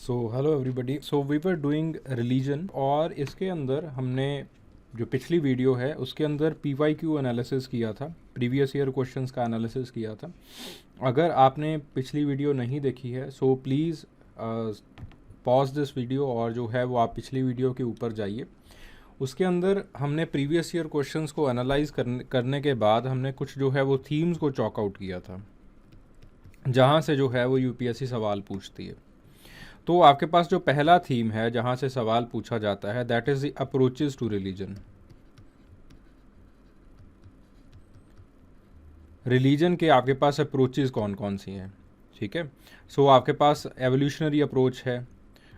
So hello everybody. So we were doing religion और इसके अंदर हमने जो पिछली वीडियो है उसके अंदर PYQ एनालिसिस किया था, प्रीवियस ईयर क्वेश्चंस का एनालिसिस किया था। अगर आपने पिछली वीडियो नहीं देखी है so please pause this video और जो है वो आप पिछली वीडियो के ऊपर जाइए। उसके अंदर हमने प्रीवियस ईयर क्वेश्चंस को एनालाइज करने के बाद हमने कुछ जो है वो थीम्स को चॉक आउट किया था, जहाँ से जो है वो UPSC सवाल पूछती है। तो आपके पास जो पहला थीम है जहाँ से सवाल पूछा जाता है that is the approaches to religion. Religion के आपके पास अप्रोचेस कौन कौन सी हैं, ठीक है। सो आपके पास एवोल्यूशनरी अप्रोच है,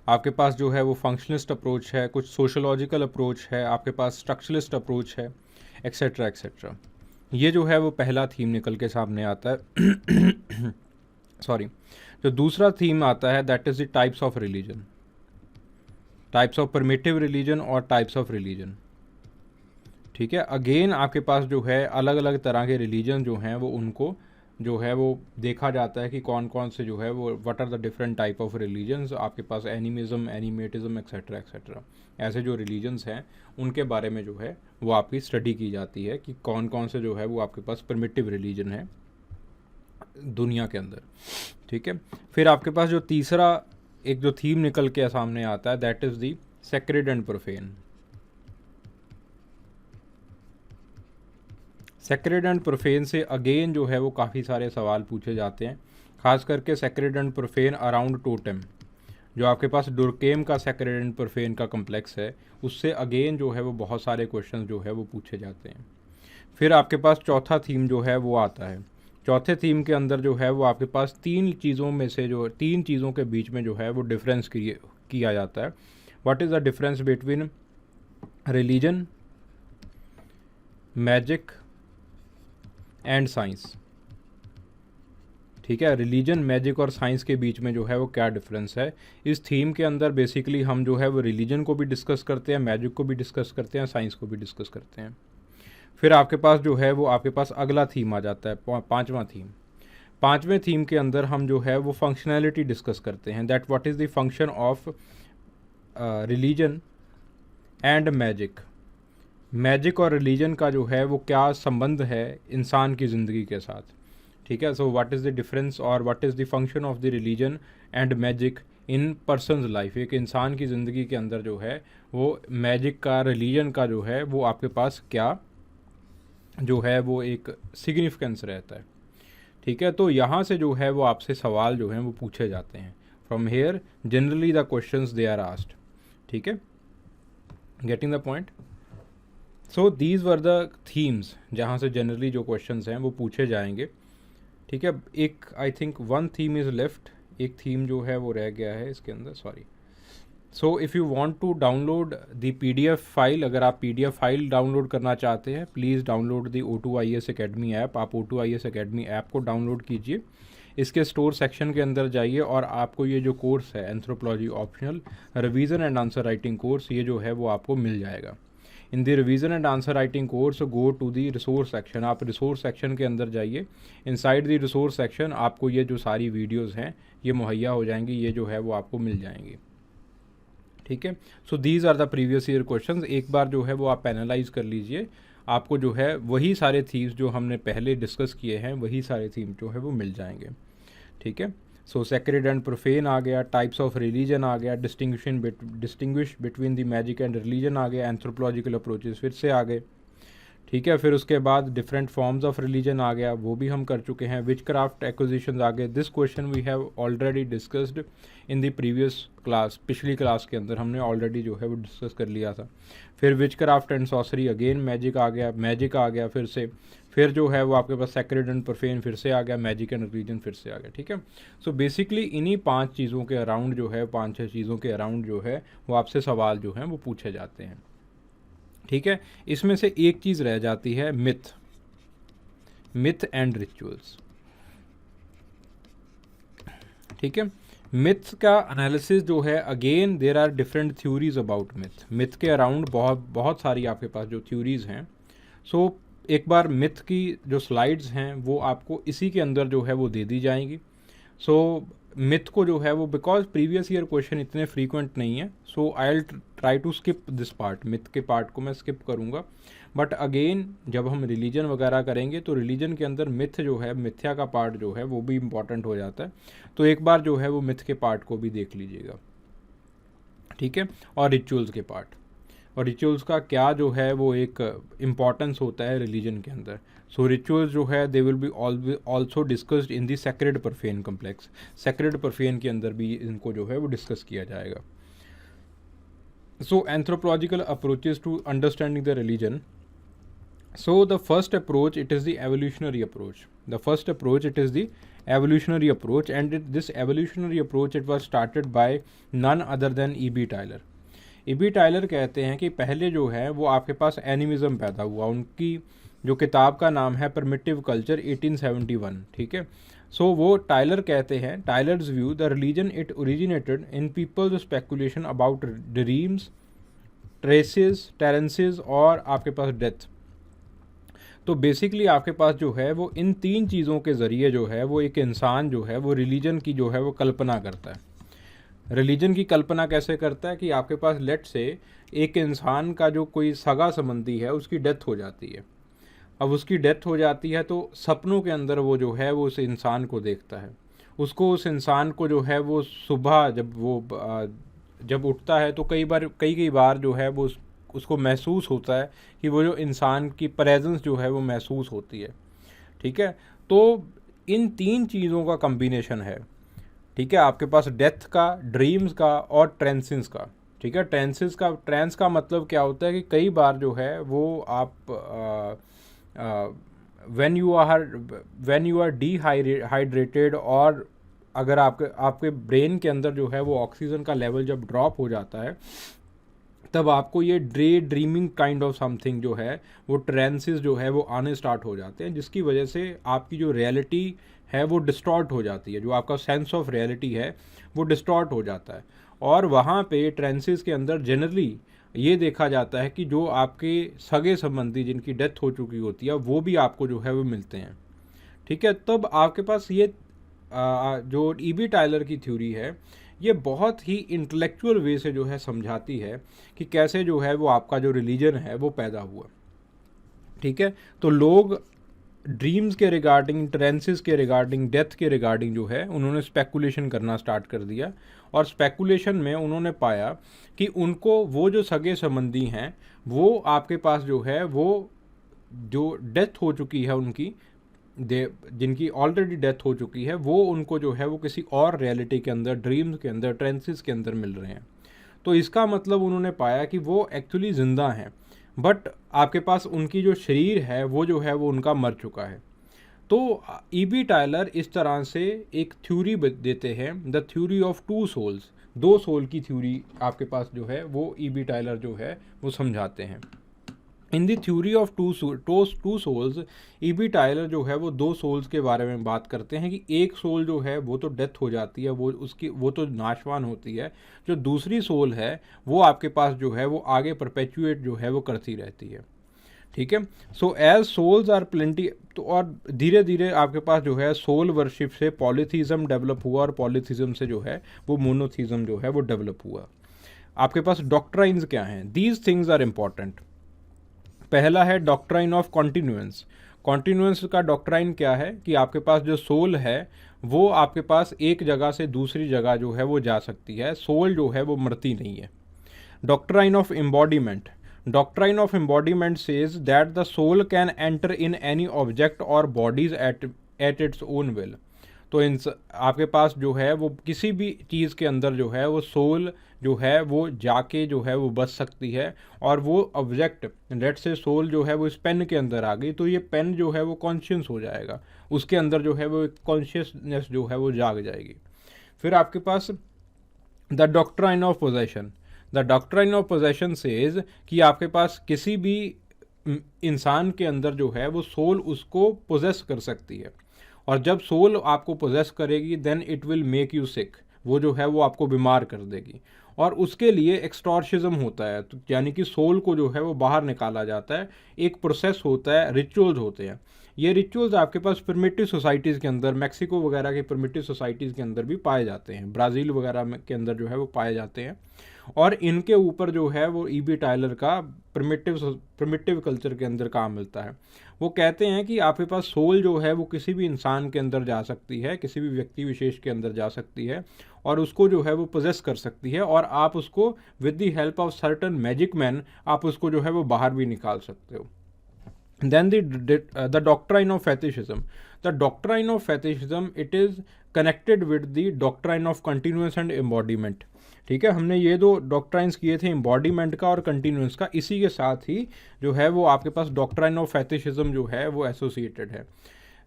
आपके पास जो है वो फंक्शनलिस्ट अप्रोच है, कुछ सोशोलॉजिकल अप्रोच है, आपके पास स्ट्रक्चरलिस्ट अप्रोच है, एक्सेट्रा एक्सेट्रा। ये जो है वो पहला थीम निकल के सामने आता है। सॉरी। जो दूसरा थीम आता है that is the types of religion, types of primitive religion और टाइप्स ऑफ रिलीजन, ठीक है। अगेन आपके पास जो है अलग अलग तरह के रिलीजन जो हैं वो उनको जो है वो देखा जाता है कि कौन कौन से जो है वो what are the different type of religions. आपके पास एनिमिज्म, एनिमेटिज्म, एक्सेट्रा एक्सेट्रा, ऐसे जो रिलीजन्स हैं उनके बारे में जो है वो आपकी स्टडी की जाती है कि कौन कौन से जो है वो आपके पास परमिटिव रिलीजन है दुनिया के अंदर, ठीक है। फिर आपके पास जो तीसरा एक जो थीम निकल के सामने आता है that is the sacred and profane. Sacred and profane से अगेन जो है वो काफ़ी सारे सवाल पूछे जाते हैं, खास करके sacred and profane around totem. जो आपके पास डुरकेम का सेक्रेड एंड प्रोफेन का कम्प्लेक्स है उससे अगेन जो है वो बहुत सारे क्वेश्चन जो है वो पूछे जाते हैं। फिर आपके पास चौथा थीम जो है वो आता है। चौथे थीम के अंदर जो है वो आपके पास तीन चीज़ों में से जो तीन चीज़ों के बीच में जो है वो डिफरेंस किया जाता है। What is the difference between religion, magic and science, ठीक है। रिलीजन, मैजिक और साइंस के बीच में जो है वो क्या डिफरेंस है। इस थीम के अंदर बेसिकली हम जो है वो रिलीजन को भी डिस्कस करते हैं, मैजिक को भी डिस्कस करते हैं, साइंस को भी डिस्कस करते हैं। फिर आपके पास जो है वो आपके पास अगला थीम आ जाता है, पांचवा थीम। पांचवें थीम के अंदर हम जो है वो फंक्शनैलिटी डिस्कस करते हैं, that what is the function of religion and magic. Magic और रिलीजन का जो है वो क्या संबंध है इंसान की ज़िंदगी के साथ, ठीक है। So what is the difference और what is the function of the religion and magic in person's life. एक इंसान की ज़िंदगी के अंदर जो है वो मैजिक का, रिलीजन का जो है वो आपके पास क्या जो है वो एक सिग्निफिकेंस रहता है, ठीक है। तो यहाँ से जो है वो आपसे सवाल जो हैं वो पूछे जाते हैं। From here generally the questions they are asked, ठीक है। Getting the point. So these were the themes जहाँ से जनरली जो क्वेश्चंस हैं वो पूछे जाएंगे, ठीक है। एक I think one theme is left, एक थीम जो है वो रह गया है इसके अंदर, sorry. So if you want to download the PDF file, अगर आप PDF फाइल डाउनलोड करना चाहते हैं please download the O2IAS academy app. आप O2IAS अकेडमी ऐप को डाउनलोड कीजिए, इसके स्टोर सेक्शन के अंदर जाइए और आपको ये जो कोर्स है anthropology optional revision and answer writing course, ये जो है वो आपको मिल जाएगा। In the revision and answer writing course go to the resource section. आप रिसोर्स सेक्शन के अंदर जाइए, इनसाइड द रिसोर्स सेक्शन आपको ये जो सारी वीडियोज़ हैं ये मुहैया हो जाएंगी, ये जो है वो आपको मिल जाएंगी, ठीक है। So these are the previous year questions. एक बार जो है वो आप एनालाइज कर लीजिए, आपको जो है वही सारे थीम्स जो हमने पहले डिस्कस किए हैं वही सारे थीम जो है वो मिल जाएंगे, ठीक है। सो सेक्रेड एंड प्रोफेन आ गया, टाइप्स ऑफ रिलीजन आ गया, distinguish between the magic and religion आ गया, एंथ्रोपोलॉजिकल अप्रोचेस फिर से आ गए, ठीक है। फिर उसके बाद डिफरेंट फॉर्म्स ऑफ रिलीजन आ गया, वो भी हम कर चुके हैं। विच क्राफ्ट एक्विजिशन आ गए, this question we have already discussed in the previous class. पिछली क्लास के अंदर हमने ऑलरेडी जो है वो डिस्कस कर लिया था। फिर विच क्राफ्ट एंड सॉसरी, अगेन मैजिक आ गया, मैजिक आ गया फिर से। फिर जो है वो आपके पास सेक्रेड एंड प्रोफेन फिर से आ गया, मैजिक एंड रिलीजन फिर से आ गया, ठीक है। सो बेसिकली इन्हीं 5 चीज़ों के अराउंड जो है 5-6 चीज़ों के अराउंड जो है वो आपसे सवाल जो हैं वो पूछे जाते हैं, ठीक है। इसमें से एक चीज़ रह जाती है मिथ, मिथ एंड रिचुअल्स, ठीक है। मिथ का एनालिसिस जो है again there are different theories about myth. Myth के अराउंड बहुत बहुत सारी आपके पास जो थ्योरीज हैं। सो एक बार मिथ की जो स्लाइड्स हैं वो आपको इसी के अंदर जो है वो दे दी जाएंगी। सो मिथ को जो है वो, बिकॉज प्रीवियस ईयर क्वेश्चन इतने फ्रीक्वेंट नहीं है, so I will try to skip this part, myth के पार्ट को मैं स्किप करूँगा। बट अगेन जब हम रिलीजन वगैरह करेंगे तो रिलीजन के अंदर मिथ जो है, मिथ्या का पार्ट जो है वो भी इम्पॉर्टेंट हो जाता है। तो एक बार जो है वो मिथ के पार्ट को भी देख लीजिएगा, ठीक है। और रिचुअल्स के पार्ट, और रिचुअल्स का क्या जो है वो एक इम्पॉर्टेंस होता है रिलीजन के अंदर। सो रिचुअल्स जो है they will be also discussed in the sacred profane complex, sacred profane के अंदर भी इनको जो है वो डिस्कस किया जाएगा। So anthropological approaches to understanding the religion. So the first approach, it is the evolutionary approach. The first approach, it is the evolutionary approach, and this evolutionary approach, it was started by none other than E.B. Tylor. E.B. Tylor कहते हैं कि पहले जो है वो आपके पास animism पैदा हुआ। उनकी जो किताब का नाम है प्रिमिटिव कल्चर 1871, ठीक है। सो वो टाइलर कहते हैं, Tylor's view, the religion it originated in people's speculation about dreams, traces, trances और आपके पास डेथ। तो बेसिकली आपके पास जो है वो इन तीन चीज़ों के ज़रिए जो है वो एक इंसान जो है वो रिलीजन की जो है वो कल्पना करता है। रिलीजन की कल्पना कैसे करता है कि आपके पास लेट से एक इंसान का जो कोई सगा संबंधी है उसकी डेथ हो जाती है। अब उसकी डेथ हो जाती है तो सपनों के अंदर वो जो है वो उस इंसान को देखता है। उसको, उस इंसान को जो है वो सुबह जब उठता है तो कई बार जो है वो उसको महसूस होता है कि वो जो इंसान की प्रेजेंस जो है वो महसूस होती है, ठीक है। तो इन तीन चीज़ों का कम्बिनेशन है, ठीक है, आपके पास डेथ का, ड्रीम्स का और ट्रेंसेस का, ठीक है। ट्रेंस का मतलब क्या होता है कि कई बार जो है वो आप व्हेन यू आर डिहाइड्रेटेड, और अगर आपके ब्रेन के अंदर जो है वो ऑक्सीजन का लेवल जब ड्रॉप हो जाता है तब आपको ये ड्रीमिंग काइंड ऑफ समथिंग जो है वो ट्रेंसेस जो है वो आने स्टार्ट हो जाते हैं, जिसकी वजह से आपकी जो रियलिटी है वो डिस्टॉर्ट हो जाती है, जो आपका सेंस ऑफ रियलिटी है वो डिस्टॉर्ट हो जाता है। और वहाँ पे ट्रेंसेस के अंदर जनरली ये देखा जाता है कि जो आपके सगे संबंधी जिनकी डेथ हो चुकी होती है वो भी आपको जो है वो मिलते हैं, ठीक है। तब आपके पास ये जो E.B. टाइलर की थ्योरी है ये बहुत ही इंटेलेक्चुअल वे से जो है समझाती है कि कैसे जो है वो आपका जो रिलीजन है वो पैदा हुआ, ठीक है। तो लोग ड्रीम्स के रिगार्डिंग, ट्रेंसेस के रिगार्डिंग, डेथ के रिगार्डिंग जो है उन्होंने स्पेकुलेशन करना स्टार्ट कर दिया, और स्पेकुलेशन में उन्होंने पाया कि उनको वो जो सगे संबंधी हैं वो आपके पास जो है वो जो डेथ हो चुकी है उनकी, जिनकी ऑलरेडी डेथ हो चुकी है, वो उनको जो है वो किसी और रियलिटी के अंदर, ड्रीम्स के अंदर, ट्रेंसेस के अंदर मिल रहे हैं। तो इसका मतलब उन्होंने पाया कि वो एक्चुअली ज़िंदा हैं, बट आपके पास उनकी जो शरीर है वो जो है वो उनका मर चुका है। तो E.B. टाइलर इस तरह से एक थ्योरी देते हैं, the theory of two souls, दो सोल की थ्योरी आपके पास जो है वो E.B. टाइलर जो है वो समझाते हैं। In the theory of two souls, E.B. Tylor जो है वो दो सोल्स के बारे में बात करते हैं कि एक सोल जो है वो तो डेथ हो जाती है, वो तो नाशवान होती है, जो दूसरी सोल है वो आपके पास जो है वो आगे परपेचुएट जो है वो करती रहती है, ठीक है। So as souls are plenty, तो और धीरे धीरे आपके पास जो है सोल वर्शिप से पॉलीथीज़म डेवलप हुआ, और पॉलीथीज़म से जो है वो मोनोथीज़म जो है वो डेवलप हुआ। आपके पास डॉक्ट्राइन्स क्या हैं, दीज थिंग्स आर इम्पॉर्टेंट। पहला है डॉक्ट्राइन ऑफ कॉन्टिन्यूएंस। कॉन्टिन्यूएंस का डॉक्ट्राइन क्या है कि आपके पास जो सोल है वो आपके पास एक जगह से दूसरी जगह जो है वो जा सकती है, सोल जो है वो मरती नहीं है। Doctrine of embodiment, doctrine of embodiment says that the soul can enter in any object और bodies at its own will. तो आपके पास जो है वो किसी भी चीज़ के अंदर जो है वो सोल जो है वो जाके जो है वो बच सकती है, और वो ऑब्जेक्ट, लेट से सोल जो है वो इस पेन के अंदर आ गई तो ये पेन जो है वो कॉन्शियस हो जाएगा, उसके अंदर जो है वो कॉन्शियसनेस जो है वो जाग जाएगी। फिर आपके पास the doctrine of possession, the doctrine of possession says कि आपके पास किसी भी इंसान के अंदर जो है वो सोल उसको पोजेस कर सकती है, और जब सोल आपको पोजेस करेगी then it will make you sick, वो जो है वो आपको बीमार कर देगी, और उसके लिए एक्सटॉर्शिज्म होता है, तो यानी कि सोल को जो है वो बाहर निकाला जाता है, एक प्रोसेस होता है, रिचुअल्स होते हैं। ये रिचुअल्स आपके पास प्रिमिटिव सोसाइटीज़ के अंदर, मैक्सिको वगैरह के प्रिमिटिव सोसाइटीज़ के अंदर भी पाए जाते हैं, ब्राज़ील वगैरह के अंदर जो है वो पाए जाते हैं। और इनके ऊपर जो है वो E.B. टायलर का प्रिमिटिव कल्चर के अंदर काम मिलता है। वो कहते हैं कि आपके पास सोल जो है वो किसी भी इंसान के अंदर जा सकती है, किसी भी व्यक्ति विशेष के अंदर जा सकती है और उसको जो है वो पोजेस कर सकती है, और आप उसको with the help of certain magic man आप उसको जो है वो बाहर भी निकाल सकते हो। Then the doctrine of fetishism. The doctrine of fetishism, it is connected with the doctrine of continuance and embodiment. ठीक है, हमने ये दो डॉक्ट्राइंस किए थे, एम्बॉडीमेंट का और कंटिन्यूस का। इसी के साथ ही जो है वो आपके पास डॉक्ट्राइन ऑफ फेटिशिज्म जो है वो एसोसिएटेड है।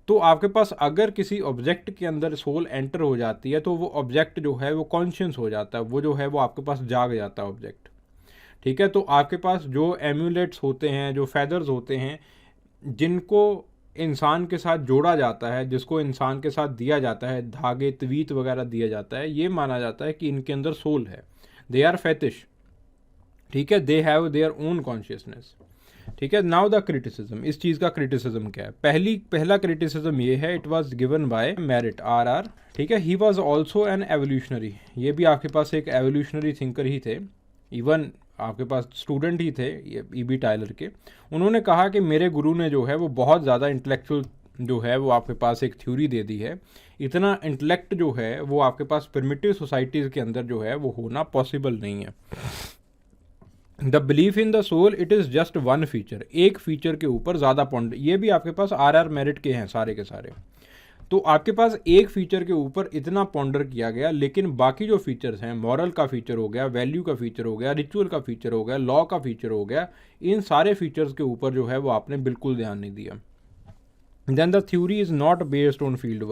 तो आपके पास अगर किसी ऑब्जेक्ट के अंदर सोल एंटर हो जाती है तो वो ऑब्जेक्ट जो है वो कॉन्शियस हो जाता है, वो जो है वो आपके पास जाग जाता है ऑब्जेक्ट। ठीक है, तो आपके पास जो एम्यूलेट्स होते हैं, जो फेदर्स होते हैं, जिनको इंसान के साथ जोड़ा जाता है, जिसको इंसान के साथ दिया जाता है, धागे तवीत वगैरह दिया जाता है, ये माना जाता है कि इनके अंदर सोल है, दे आर फेटिश। ठीक है, they have their own consciousness. ठीक है, नाउ द क्रिटिसिज्म, इस चीज़ का क्रिटिसिज्म क्या है? पहला क्रिटिसिज्म ये है, it was given bye merit RR। ठीक है, he was also an evolutionary, ये भी आपके पास एक एवोल्यूशनरी थिंकर ही थे, इवन आपके पास स्टूडेंट ही थे ये E.B. टायलर के। उन्होंने कहा कि मेरे गुरु ने जो है वो बहुत ज़्यादा इंटेलेक्चुअल जो है वो आपके पास एक थ्योरी दे दी है। इतना इंटेलेक्ट जो है वो आपके पास प्रिमिटिव सोसाइटीज़ के अंदर जो है वो होना पॉसिबल नहीं है। The belief in the soul, it is just one feature, एक फीचर के ऊपर ज़्यादा पॉइंट, ये भी आपके पास RR मेरिट के हैं सारे के सारे। तो आपके पास एक फीचर के ऊपर इतना पॉन्डर किया गया, लेकिन बाकी जो फीचर्स हैं, मॉरल का फीचर हो गया, वैल्यू का फीचर हो गया, रिचुअल का फीचर हो गया, लॉ का फीचर हो गया, इन सारे फीचर्स के ऊपर जो है वो आपने बिल्कुल ध्यान नहीं दिया। Then the theory is not based on field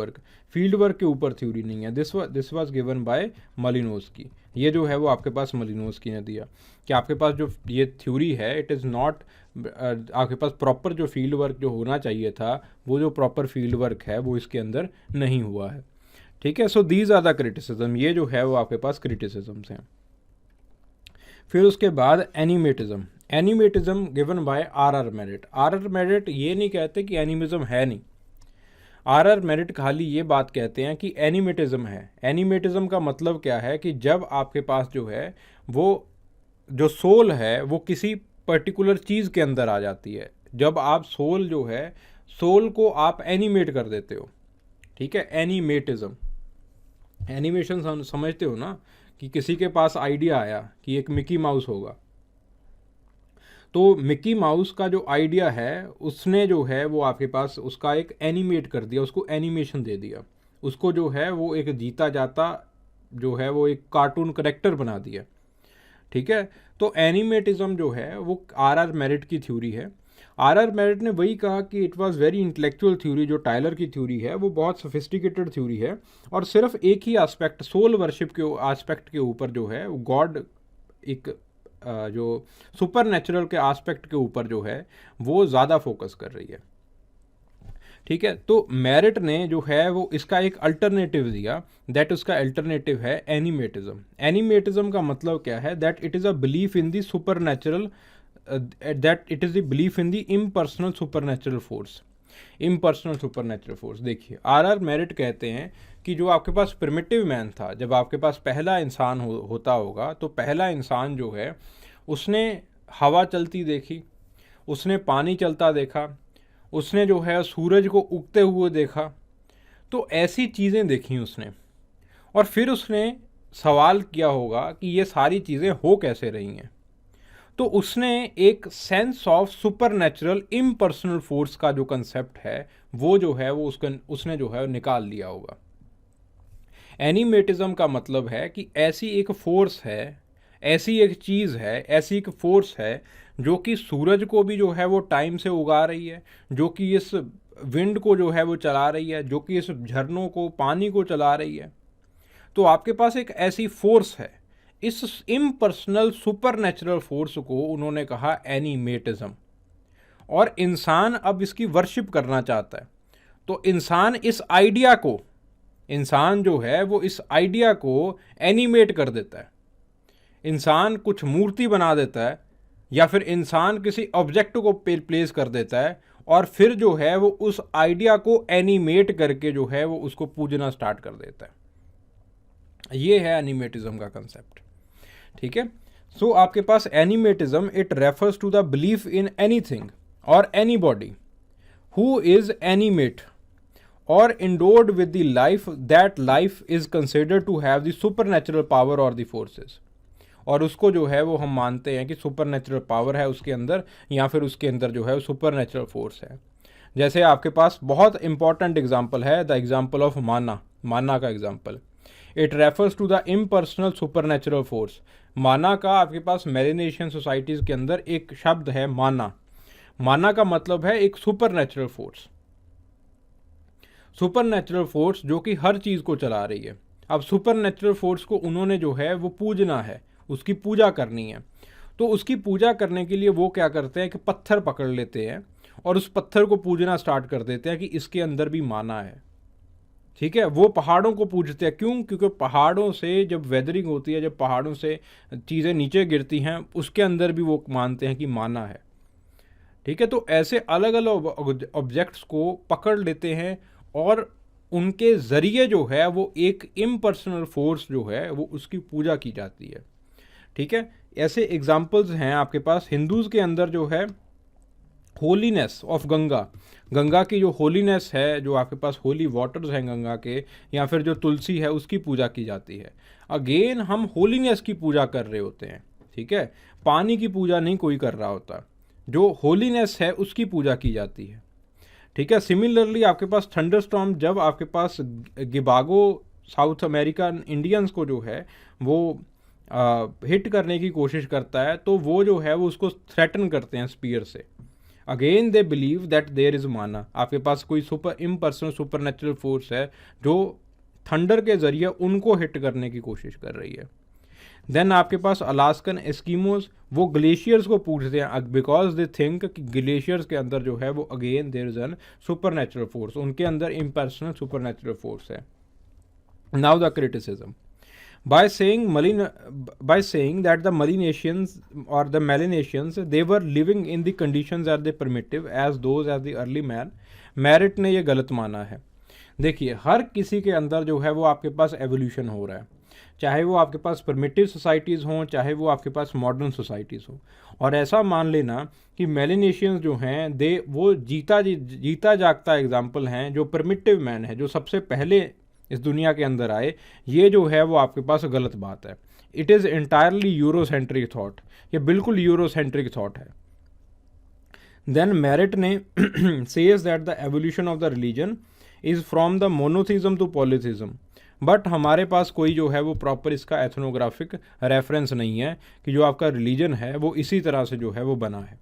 work के ऊपर थ्योरी नहीं है। This was given by Malinowski, ये जो है वो आपके पास मालिनोव्स्की ने दिया कि आपके पास जो ये थ्योरी है, इट इज़ नॉट, आपके पास प्रॉपर जो फील्ड वर्क जो होना चाहिए था, वो जो प्रॉपर फील्ड वर्क है वो इसके अंदर नहीं हुआ है। ठीक है, so these are the criticism, ये जो है वो आपके पास क्रिटिसिज्म्स हैं। फिर उसके बाद एनिमेटिज्म गिवन बाय RR मेरिट ये नहीं कहते कि एनिमिज्म है नहीं, RR मेरिट खाली ये बात कहते हैं कि एनिमेटिज्म है। एनिमेटिज्म का मतलब क्या है कि जब आपके पास जो है वो जो सोल है वो किसी पर्टिकुलर चीज़ के अंदर आ जाती है, जब आप सोल जो है, सोल को आप एनिमेट कर देते हो। ठीक है, एनिमेशन समझते हो ना, कि किसी के पास आइडिया आया कि एक मिकी माउस होगा, तो मिकी माउस का जो आइडिया है उसने जो है वो आपके पास उसका एक एनिमेट कर दिया, उसको एनिमेशन दे दिया, उसको जो है वो एक जीता जाता जो है वो एक कार्टून करेक्टर बना दिया। ठीक है, तो एनिमेटिज्म जो है वो RR मेरिट की थ्योरी है। RR मेरिट ने वही कहा कि it was very intellectual theory, जो टायलर की थ्योरी है वो बहुत सोफिस्टिकेटेड थ्योरी है, और सिर्फ एक ही एस्पेक्ट, सोल वर्शिप के एस्पेक्ट के ऊपर जो है गॉड, एक जो सुपर नेचुरल के एस्पेक्ट के ऊपर जो है वो ज़्यादा फोकस कर रही है। ठीक है, तो मेरिट ने जो है वो इसका एक अल्टरनेटिव दिया, दैट उसका अल्टरनेटिव है एनिमेटिज्म। एनिमेटिज्म का मतलब क्या है? That it is a belief in the super natural, that it is the belief in the impersonal super natural force. Impersonal super natural force, देखिए RR मेरिट कहते हैं कि जो आपके पास प्रिमिटिव मैन था, जब आपके पास पहला इंसान होता होगा, तो पहला इंसान जो है उसने हवा चलती देखी, उसने पानी चलता देखा, उसने जो है सूरज को उगते हुए देखा, तो ऐसी चीज़ें देखी उसने, और फिर उसने सवाल किया होगा कि ये सारी चीज़ें हो कैसे रही हैं, तो उसने एक sense of super natural impersonal force का जो कंसेप्ट है वो जो है वो उसने जो है निकाल लिया होगा। एनिमेटिज्म का मतलब है कि ऐसी एक फोर्स है, ऐसी एक चीज़ है, ऐसी एक फोर्स है जो कि सूरज को भी जो है वो टाइम से उगा रही है, जो कि इस विंड को जो है वो चला रही है, जो कि इस झरनों को, पानी को चला रही है। तो आपके पास एक ऐसी फोर्स है, इस इम्पर्सनल सुपर नेचुरल फोर्स को उन्होंने कहा एनिमेटिज्म, और इंसान अब इसकी वर्शिप करना चाहता है। तो इंसान इस आइडिया को, इंसान जो है वो इस आइडिया को एनिमेट कर देता है, इंसान कुछ मूर्ति बना देता है, या फिर इंसान किसी ऑब्जेक्ट को प्लेस कर देता है, और फिर जो है वो उस आइडिया को एनिमेट करके जो है वो उसको पूजना स्टार्ट कर देता है। ये है एनिमेटिज्म का कंसेप्ट। ठीक है, सो आपके पास animatism, it refers to the belief in anything और anybody who is animate or endowed with the life that life is considered to have the supernatural power or the forces। और उसको जो है वो हम मानते हैं कि सुपर नेचुरल पावर है उसके अंदर, या फिर उसके अंदर जो है वो सुपर नेचुरल फोर्स है। जैसे आपके पास बहुत इंपॉर्टेंट एग्जाम्पल है, the example of mana, mana का example. It refers to the impersonal super natural force. Mana का आपके पास मेलिनेशियन सोसाइटीज़ के अंदर एक शब्द है माना। माना का मतलब है एक super natural force, super natural force जो कि हर चीज़ को चला रही है। अब सुपर नेचुरल फोर्स को उन्होंने जो है वो पूजना है, उसकी पूजा करनी है। तो उसकी पूजा करने के लिए वो क्या करते हैं कि पत्थर पकड़ लेते हैं और उस पत्थर को पूजना स्टार्ट कर देते हैं कि इसके अंदर भी माना है। ठीक है, वो पहाड़ों को पूजते हैं। क्यों? क्योंकि पहाड़ों से जब वेदरिंग होती है, जब पहाड़ों से चीज़ें नीचे गिरती हैं, उसके अंदर भी वो मानते हैं कि माना है। ठीक है, तो ऐसे अलग अलग ऑब्जेक्ट्स को पकड़ लेते हैं और उनके ज़रिए जो है वो एक इम्पर्सनल फोर्स जो है वो उसकी पूजा की जाती है। ठीक है, ऐसे एग्जाम्पल्स हैं आपके पास। हिंदूज़ के अंदर जो है होलीनेस ऑफ गंगा, गंगा की जो होलीनेस है, जो आपके पास होली वाटर्स हैं गंगा के, या फिर जो तुलसी है उसकी पूजा की जाती है। अगेन हम होलीनेस की पूजा कर रहे होते हैं। ठीक है, पानी की पूजा नहीं कोई कर रहा होता, जो होलीनेस है उसकी पूजा की जाती है। ठीक है, सिमिलरली आपके पास थंडरस्टॉर्म, जब आपके पास गिबागो साउथ अमेरिकन इंडियंस को जो है वो हिट करने की कोशिश करता है, तो वो जो है वो उसको थ्रेटन करते हैं स्पीयर से। Again they believe that there is mana, आपके पास कोई super impersonal super natural force है जो थंडर के जरिए उनको हिट करने की कोशिश कर रही है। देन आपके पास अलास्कन एस्कीमोज, वो ग्लेशियर्स को पूछते हैं बिकॉज दे थिंक कि ग्लेशियर्स के अंदर जो है वो again there is an super natural force, उनके अंदर इम्पर्सनल सुपर नेचुरल फोर्स है। Now the criticism, by saying that the Melanesians or the Melanesians they were living in the conditions that they primitive as those as the early man, merit ने ये गलत माना है। देखिए, हर किसी के अंदर जो है वो आपके पास एवोल्यूशन हो रहा है, चाहे वो आपके पास प्रिमिटिव सोसाइटीज़ हों, चाहे वो आपके पास मॉडर्न सोसाइटीज़ हों। और ऐसा मान लेना कि मेलिनेशियंस जो हैं वो जीता जागता एग्जाम्पल हैं, जो प्रिमिटिव मैन है, जो सबसे पहले इस दुनिया के अंदर आए, ये जो है वो आपके पास गलत बात है। It is entirely Eurocentric thought, ये बिल्कुल यूरोसेंट्रिक थॉट है। देन मैरिट ने says that the evolution of the religion is from the monotheism to polytheism, but हमारे पास कोई जो है वो प्रॉपर इसका एथनोग्राफिक रेफरेंस नहीं है कि जो आपका रिलीजन है वो इसी तरह से जो है वो बना है।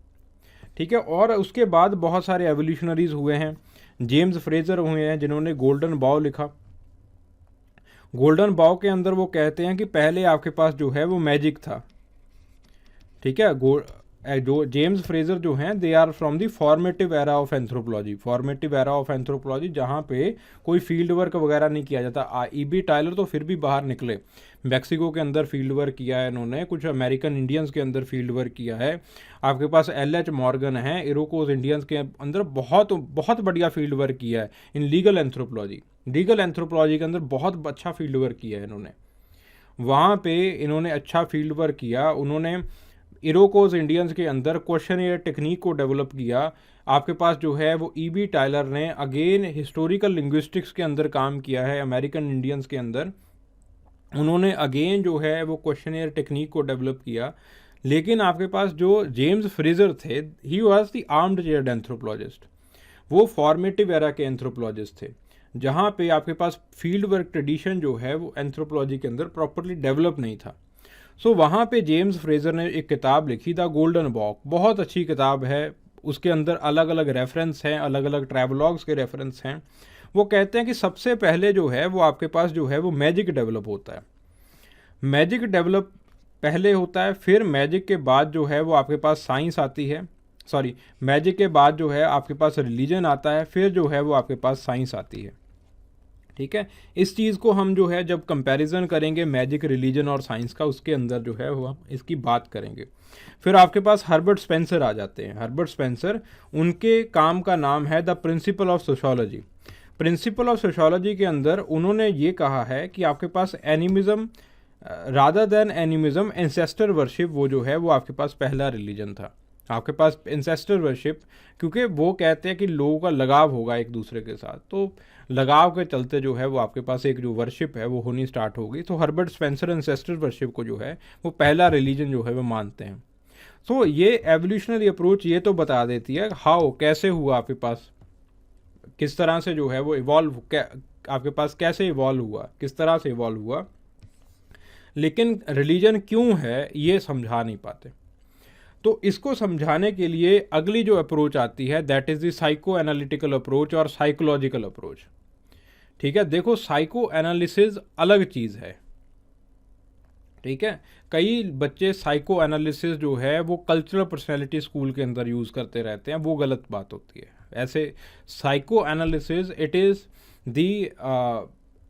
ठीक है, और उसके बाद बहुत सारे एवोल्यूशनरीज हुए हैं। जेम्स फ्रेजर हुए हैं जिन्होंने गोल्डन बॉव लिखा। गोल्डन बॉव के अंदर वो कहते हैं कि पहले आपके पास जो है वो मैजिक था। ठीक है, जो जेम्स फ्रेजर जो हैं they are from the formative era of anthropology, formative era of anthropology, जहाँ पे कोई फील्ड वर्क वगैरह नहीं किया जाता। ई.बी. टायलर तो फिर भी बाहर निकले, मैक्सिको के अंदर फील्ड वर्क किया है इन्होंने, कुछ अमेरिकन इंडियंस के अंदर फील्ड वर्क किया है। आपके पास एल.एच. मॉर्गन है, इरोकोज इंडियंस के अंदर बहुत बहुत बढ़िया फील्ड वर्क किया है in legal anthropology, legal anthropology के अंदर बहुत अच्छा फील्ड वर्क किया है इन्होंने। वहाँ पे इन्होंने अच्छा फील्ड वर्क किया, उन्होंने इरोकोज इंडियंस के अंदर क्वेश्चनियर टेक्निक को डेवलप किया। आपके पास जो है वो ई.बी. टायलर ने अगेन हिस्टोरिकल लिंग्विस्टिक्स के अंदर काम किया है अमेरिकन इंडियंस के अंदर, उन्होंने अगेन जो है वो क्वेश्चनियर टेक्निक को डेवलप किया। लेकिन आपके पास जो जेम्स फ्रेजर थे, he was the armed chaired anthropologist, वो फॉर्मेटिव एरा के एंथ्रोपोलॉजिस्ट थे, जहाँ पे आपके पास फील्ड वर्क ट्रेडिशन जो है वो एंथ्रोपोलॉजी के अंदर प्रॉपरली डेवलप नहीं था। सो वहाँ पे जेम्स फ्रेजर ने एक किताब लिखी, द गोल्डन बॉक, बहुत अच्छी किताब है। उसके अंदर अलग अलग रेफरेंस हैं, अलग अलग ट्रैवलॉग्स के रेफरेंस हैं। वो कहते हैं कि सबसे पहले जो है वो आपके पास जो है वो मैजिक डेवलप होता है, मैजिक डेवलप पहले होता है, फिर मैजिक के बाद जो है वो आपके पास साइंस आती है, सॉरी मैजिक के बाद जो है आपके पास रिलीजन आता है, फिर जो है वो आपके पास साइंस आती है। ठीक है। इस चीज़ को हम जो है जब कंपैरिजन करेंगे मैजिक, रिलीजन और साइंस का, उसके अंदर जो है वो हम इसकी बात करेंगे। फिर आपके पास हर्बर्ट स्पेंसर आ जाते हैं। हर्बर्ट स्पेंसर, उनके काम का नाम है the principle of sociology. Principle of sociology के अंदर उन्होंने ये कहा है कि आपके पास animism rather than animism, ancestor worship, वो जो है वो आपके पास पहला रिलीजन था। आपके पास एंसेस्टर वर्शिप, क्योंकि वो कहते हैं कि लोगों का लगाव होगा एक दूसरे के साथ, तो लगाव के चलते जो है वो आपके पास एक जो वर्शिप है वो होनी स्टार्ट होगी। तो हर्बर्ट स्पेंसर एंसेस्टर वर्शिप को जो है वो पहला रिलीजन जो है वो मानते हैं। तो ये एवोल्यूशनरी अप्रोच ये तो बता देती है हाउ, कैसे हुआ आपके पास, किस तरह से जो है वो इवॉल्व, आपके पास कैसे इवॉल्व हुआ, किस तरह से इवॉल्व हुआ, लेकिन रिलीजन क्यों है ये समझा नहीं पाते। तो इसको समझाने के लिए अगली जो अप्रोच आती है that is the psycho analytical approach और साइकोलॉजिकल अप्रोच। ठीक है, देखो साइको एनालिसिस अलग चीज़ है। ठीक है, कई बच्चे साइको एनालिसिस जो है वो कल्चरल पर्सनैलिटी स्कूल के अंदर यूज़ करते रहते हैं, वो गलत बात होती है। ऐसे psycho analysis it is the,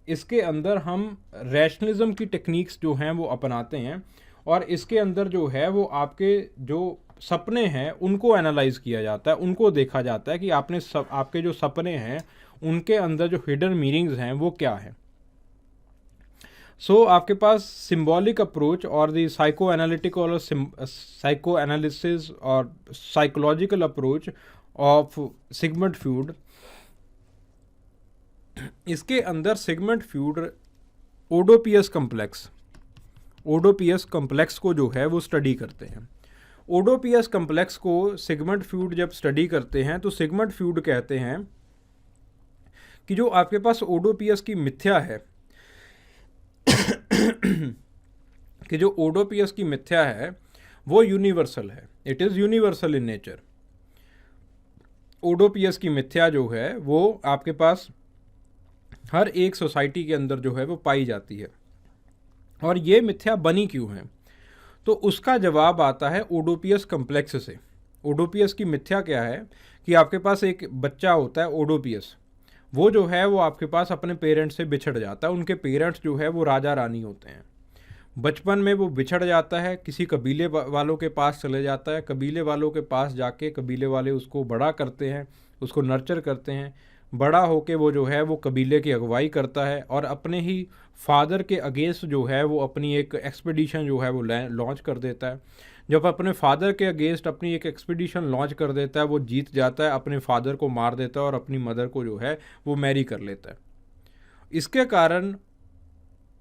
इसके अंदर हम रैशनलिज्म की टेक्निक्स जो हैं वो अपनाते हैं, और इसके अंदर जो है वो आपके जो सपने हैं उनको एनालाइज किया जाता है, उनको देखा जाता है कि आपके जो सपने हैं उनके अंदर जो हिडन मीनिंग्स हैं वो क्या है। सो आपके पास सिंबॉलिक अप्रोच और द साइको एनालिटिकल और साइको एनालिसिस और psychological approach of Sigmund Freud, इसके अंदर सिगमंड फ्यूड ओडोपियस कम्प्लेक्स को जो है वो स्टडी करते हैं। ओडोपियस कम्प्लेक्स को सिगमंड फ्यूड जब स्टडी करते हैं तो सिगमंड फ्यूड कहते हैं कि जो आपके पास ओडोपियस की मिथ्या है कि जो ओडोपियस की मिथ्या है वो यूनिवर्सल है, it is universal in nature. Oedipus की मिथ्या जो है वो आपके पास हर एक सोसाइटी के अंदर जो है वो पाई जाती है, और ये मिथ्या बनी क्यों है, तो उसका जवाब आता है ओडोपियस कम्प्लेक्स से। ओडोपियस की मिथ्या क्या है कि आपके पास एक बच्चा होता है ओडोपियस, वो जो है वो आपके पास अपने पेरेंट्स से बिछड़ जाता है। उनके पेरेंट्स जो है वो राजा रानी होते हैं। बचपन में वो बिछड़ जाता है, किसी कबीले वालों के पास चले जाता है, कबीले वालों के पास जाके कबीले वाले उसको बड़ा करते हैं, उसको नर्चर करते हैं। बड़ा होके वो जो है वो कबीले की अगुवाई करता है, और अपने ही फादर के अगेंस्ट जो है वो अपनी एक एक्सपीडिशन जो है वो लॉन्च कर देता है। जब अपने फादर के अगेंस्ट अपनी एक एक्सपीडिशन लॉन्च कर देता है, वो जीत जाता है, अपने फादर को मार देता है और अपनी मदर को जो है वो मैरी कर लेता है। इसके कारण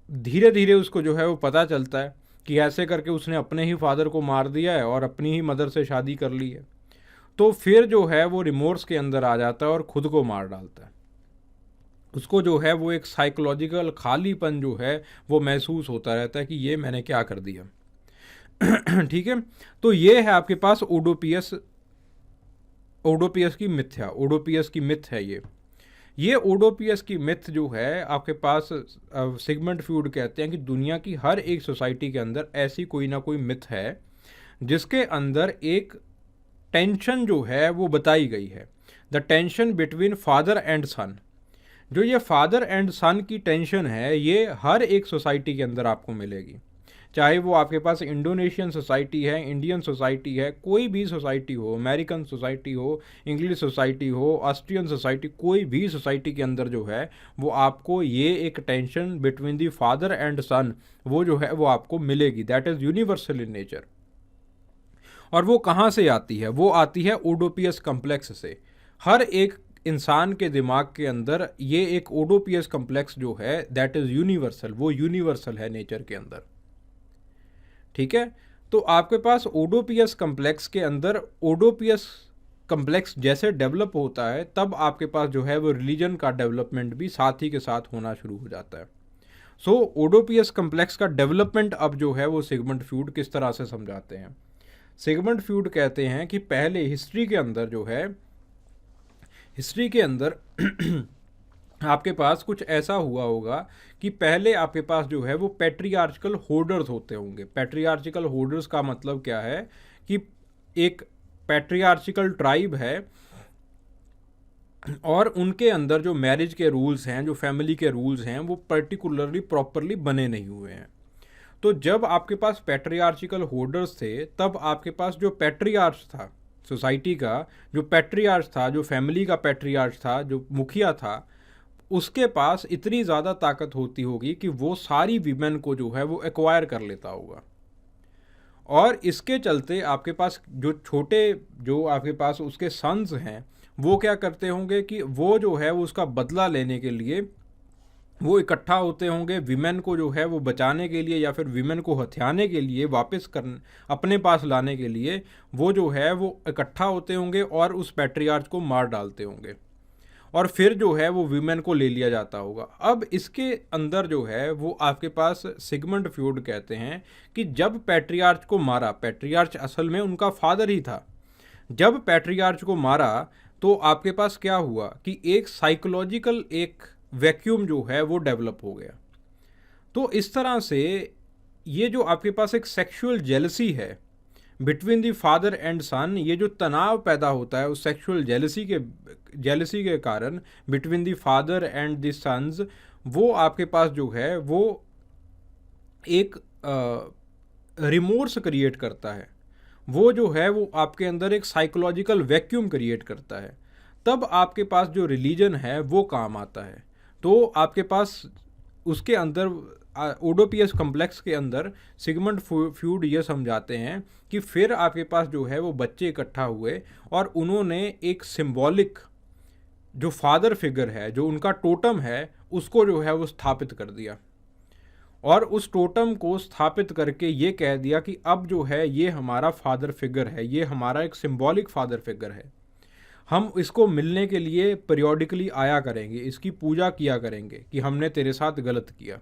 धीरे धीरे उसको जो है वो पता चलता है कि ऐसे करके उसने अपने ही फादर को मार दिया है और अपनी ही मदर से शादी कर ली है। तो फिर जो है वो रिमोर्स के अंदर आ जाता है और ख़ुद को मार डालता है। उसको जो है वो एक साइकोलॉजिकल खालीपन जो है वो महसूस होता रहता है कि ये मैंने क्या कर दिया। ठीक है, तो ये है आपके पास ओडोपियस की मिथ्या, ओडोपियस की मिथ है ये ओडोपियस की मिथ जो है आपके पास सिगमंड फ्यूड कहते हैं कि दुनिया की हर एक सोसाइटी के अंदर ऐसी कोई ना कोई मिथ है जिसके अंदर एक टेंशन जो है वो बताई गई है, the tension between father and son. जो ये फादर एंड सन की टेंशन है ये हर एक सोसाइटी के अंदर आपको मिलेगी, चाहे वो आपके पास इंडोनेशियन सोसाइटी है, इंडियन सोसाइटी है, कोई भी सोसाइटी हो, अमेरिकन सोसाइटी हो, इंग्लिश सोसाइटी हो, ऑस्ट्रियन सोसाइटी, कोई भी सोसाइटी के अंदर जो है वो आपको ये एक tension between the father and son वो जो है वो आपको मिलेगी। That is universal in nature. और वो कहाँ से आती है? वो आती है ओडोपियस कम्प्लेक्स से। हर एक इंसान के दिमाग के अंदर ये एक ओडोपियस कम्प्लेक्स जो है दैट इज़ यूनिवर्सल, वो यूनिवर्सल है नेचर के अंदर। ठीक है, तो आपके पास ओडोपियस कम्प्लेक्स के अंदर ओडोपियस कम्प्लेक्स जैसे डेवलप होता है तब आपके पास जो है वो रिलीजन का डेवलपमेंट भी साथ ही के साथ होना शुरू हो जाता है। सो ओडोपियस कम्प्लेक्स का डेवलपमेंट अब जो है वो सिगमंड फ्यूड किस तरह से समझाते हैं। सिगमंड फ्यूड कहते हैं कि पहले हिस्ट्री के अंदर जो है, हिस्ट्री के अंदर आपके पास कुछ ऐसा हुआ होगा कि पहले आपके पास जो है वो पैट्रियार्चिकल होल्डर्स होते होंगे। पैट्रियार्चिकल होल्डर्स का मतलब क्या है कि एक पैट्रियार्चिकल ट्राइब है, और उनके अंदर जो मैरिज के रूल्स हैं, जो फैमिली के रूल्स हैं, वो पर्टिकुलरली प्रॉपरली बने नहीं हुए हैं। तो जब आपके पास पैट्रियार्चिकल होल्डर्स थे, तब आपके पास जो पैट्रियार्च था सोसाइटी का, जो पैट्रियार्च था, जो फैमिली का पैट्रियार्च था, जो मुखिया था, उसके पास इतनी ज़्यादा ताकत होती होगी कि वो सारी वीमेन को जो है वो एक्वायर कर लेता होगा। और इसके चलते आपके पास जो छोटे, जो आपके पास उसके सन्स हैं, वो क्या करते होंगे कि वो जो है वो उसका बदला लेने के लिए वो इकट्ठा होते होंगे, विमेन को जो है वो बचाने के लिए या फिर विमेन को हथियाने के लिए, वापस कर अपने पास लाने के लिए वो जो है वो इकट्ठा होते होंगे और उस पैट्रियार्च को मार डालते होंगे, और फिर जो है वो विमेन को ले लिया जाता होगा। अब इसके अंदर जो है वो आपके पास सिगमंड फ्यूड कहते हैं कि जब पैट्रियार्च को मारा, पैट्रियार्च असल में उनका फादर ही था, जब पैट्रियार्च को मारा तो आपके पास क्या हुआ कि एक साइकोलॉजिकल एक वैक्यूम जो है वो डेवलप हो गया। तो इस तरह से ये जो आपके पास एक सेक्सुअल जेलसी है बिटवीन द फादर एंड सन, ये जो तनाव पैदा होता है उस सेक्सुअल जेलसी के कारण between the father and the sons, वो आपके पास जो है वो एक रिमोर्स क्रिएट करता है। वो जो है वो आपके अंदर एक साइकोलॉजिकल वैक्यूम क्रिएट करता है। तब आपके पास जो रिलीजन है वो काम आता है। तो आपके पास उसके अंदर ओडोपियस कॉम्प्लेक्स के अंदर सिगमंड फ्यूड ये समझाते हैं कि फिर आपके पास जो है वो बच्चे इकट्ठा हुए और उन्होंने एक सिंबॉलिक जो फादर फिगर है, जो उनका टोटम है, उसको जो है वो स्थापित कर दिया, और उस टोटम को स्थापित करके ये कह दिया कि अब जो है ये हमारा फादर फिगर है, ये हमारा एक सिंबॉलिक फादर फिगर है, हम इसको मिलने के लिए पीरियोडिकली आया करेंगे, इसकी पूजा किया करेंगे कि हमने तेरे साथ गलत किया,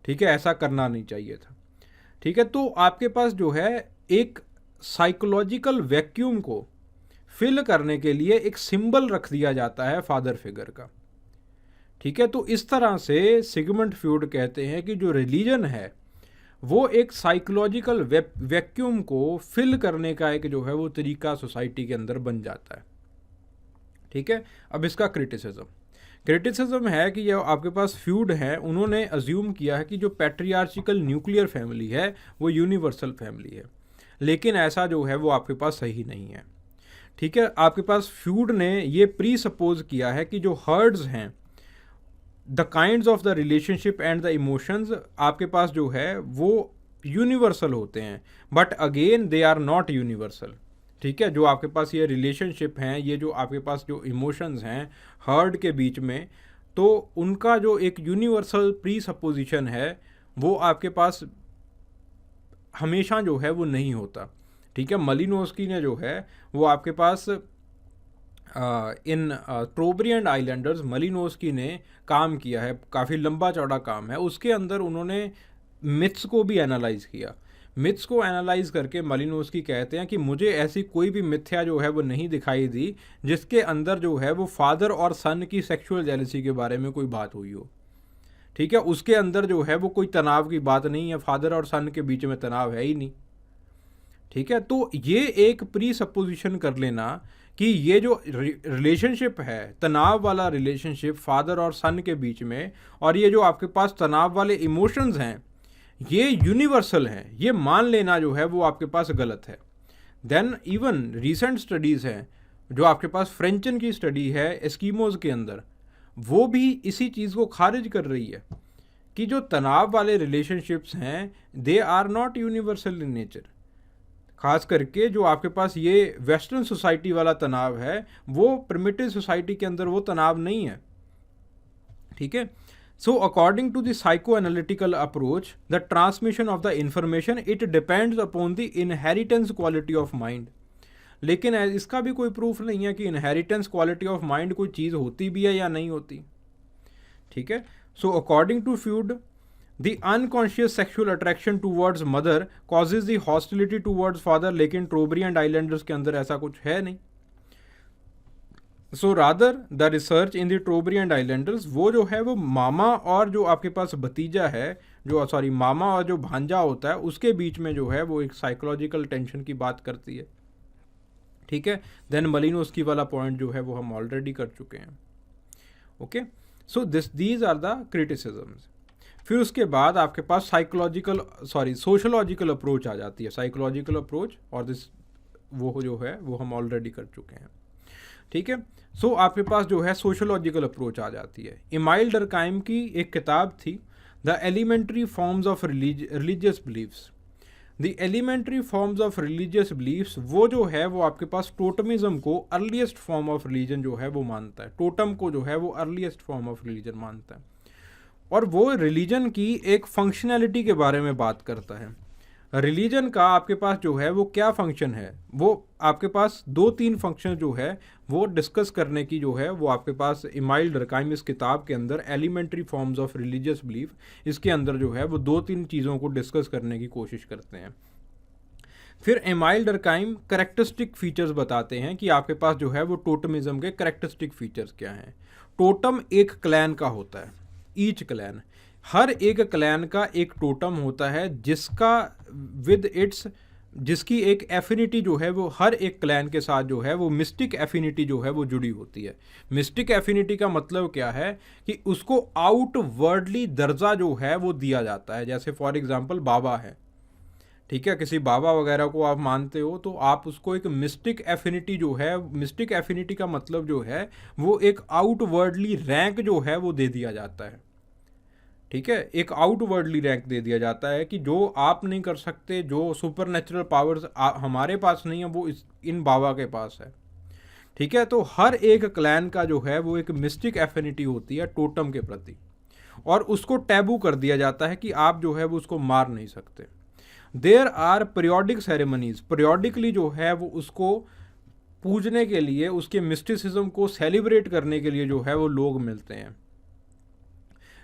ठीक है, ऐसा करना नहीं चाहिए था, ठीक है। तो आपके पास जो है एक साइकोलॉजिकल वैक्यूम को फिल करने के लिए एक सिंबल रख दिया जाता है फादर फिगर का, ठीक है। तो इस तरह से सिगमंड फ्यूड कहते हैं कि जो रिलीजन है वो एक साइकोलॉजिकल वैक्यूम को फिल करने का एक जो है वो तरीका सोसाइटी के अंदर बन जाता है, ठीक है। अब इसका क्रिटिसिज्म है कि जो आपके पास फ्यूड है, उन्होंने अज्यूम किया है कि जो पैट्रियार्चिकल न्यूक्लियर फैमिली है वो यूनिवर्सल फैमिली है, लेकिन ऐसा जो है वो आपके पास सही नहीं है, ठीक है। आपके पास फ्यूड ने ये प्री सपोज किया है कि जो हर्ड्स हैं, the kinds of the relationship and the emotions आपके पास जो है वो यूनिवर्सल होते हैं, but again they are not universal, ठीक है। जो आपके पास ये रिलेशनशिप हैं, ये जो आपके पास जो इमोशंस हैं हर्ड के बीच में, तो उनका जो एक यूनिवर्सल प्री सपोजिशन है वो आपके पास हमेशा जो है वो नहीं होता, ठीक है। मलिनोस्की ने जो है वो आपके पास इन ट्रोब्रियन आइलैंडर्स, मलिनोस्की ने काम किया है, काफ़ी लंबा चौड़ा काम है, उसके अंदर उन्होंने मिथ्स को भी एनालाइज किया। मिथ्स को एनालाइज करके मलिनोस्की कहते हैं कि मुझे ऐसी कोई भी मिथ्या जो है वो नहीं दिखाई दी जिसके अंदर जो है वो फादर और सन की सेक्सुअल जेलसी के बारे में कोई बात हुई हो, ठीक है। उसके अंदर जो है वो कोई तनाव की बात नहीं है, फादर और सन के बीच में तनाव है ही नहीं, ठीक है। तो ये एक प्री सपोजिशन कर लेना कि ये जो रिलेशनशिप है, तनाव वाला रिलेशनशिप फादर और सन के बीच में, और ये जो आपके पास तनाव वाले इमोशंस हैं ये यूनिवर्सल हैं, ये मान लेना जो है वो आपके पास गलत है। देन इवन रीसेंट स्टडीज़ हैं, जो आपके पास फ्रेंचन की स्टडी है एस्कीमोज के अंदर, वो भी इसी चीज़ को खारिज कर रही है कि जो तनाव वाले रिलेशनशिप्स हैं they are not universal in nature. खास करके जो आपके पास ये वेस्टर्न सोसाइटी वाला तनाव है वो प्रिमिटिव सोसाइटी के अंदर वो तनाव नहीं है, ठीक है। So according to the psycho analytical approach, the transmission of the information it depends upon the inheritance quality of mind. लेकिन इसका भी कोई प्रूफ नहीं है कि इनहेरिटेंस क्वालिटी ऑफ माइंड कोई चीज़ होती भी है या नहीं होती, ठीक है। So according to Freud, The unconscious sexual attraction towards mother causes the hostility towards father, लेकिन ट्रोब्रियन आइलैंडर्स के अंदर ऐसा कुछ है नहीं। So rather the research in the Trobriand islanders, वो जो है वो मामा और जो आपके पास भतीजा है, जो सॉरी मामा और जो भांजा होता है उसके बीच में जो है वो एक साइकोलॉजिकल टेंशन की बात करती है, ठीक है। देन मलिनोस्की वाला पॉइंट जो है वो हम ऑलरेडी कर चुके हैं। Okay, so these are the criticisms. फिर उसके बाद आपके पास सोशोलॉजिकल अप्रोच आ जाती है। साइकोलॉजिकल अप्रोच और दिस वो जो है वो हम ऑलरेडी कर चुके हैं, ठीक है। सो आपके पास जो है सोशोलॉजिकल अप्रोच आ जाती है। इमाइल डरकाइम की एक किताब थी, the elementary forms of religious beliefs. The elementary forms of religious beliefs, वो जो है वो आपके पास टोटमिज्म को अर्लीस्ट फॉर्म ऑफ रिलीजन जो है वो मानता है। टोटम को जो है वो अर्लीस्ट फॉर्म ऑफ रिलीजन मानता है, और वो रिलीजन की एक फंक्शनैलिटी के बारे में बात करता है। रिलीजन का आपके पास जो है वो क्या फंक्शन है, वो आपके पास 2-3 फंक्शन जो है वो डिस्कस करने की जो है वो आपके पास इमाइल डरकाइम इस किताब के अंदर elementary forms of religious belief, इसके अंदर जो है वो 2-3 चीज़ों को डिस्कस करने की कोशिश करते हैं। फिर इमाइल डरकाइम करेक्टरिस्टिक फीचर्स बताते हैं कि आपके पास जो है वो टोटमिज्म के करेक्टरिस्टिक फीचर्स क्या हैं। टोटम एक क्लैन का होता है, ईच क्लैन, हर एक क्लैन का एक टोटम होता है जिसका जिसकी एक एफिनिटी जो है वो हर एक क्लैन के साथ जो है वो मिस्टिक एफिनिटी जो है वो जुड़ी होती है। मिस्टिक एफिनिटी का मतलब क्या है कि उसको आउटवर्डली दर्जा जो है वो दिया जाता है। जैसे फॉर एग्जांपल बाबा है, ठीक है, किसी बाबा वगैरह को आप मानते हो तो आप उसको एक मिस्टिक एफिनिटी जो है, मिस्टिक एफिनिटी का मतलब जो है वो एक आउटवर्डली रैंक जो है वो दे दिया जाता है, ठीक है। एक आउटवर्डली रैंक दे दिया जाता है कि जो आप नहीं कर सकते, जो सुपर नेचुरल पावर्स हमारे पास नहीं है वो इन बाबा के पास है, ठीक है। तो हर एक क्लैन का जो है वो एक मिस्टिक एफिनिटी होती है टोटम के प्रति, और उसको टैबू कर दिया जाता है कि आप जो है वो उसको मार नहीं सकते। There are periodic ceremonies, periodically जो है वो उसको पूजने के लिए, उसके मिस्टिसिज्म को सेलिब्रेट करने के लिए जो है वो लोग मिलते हैं,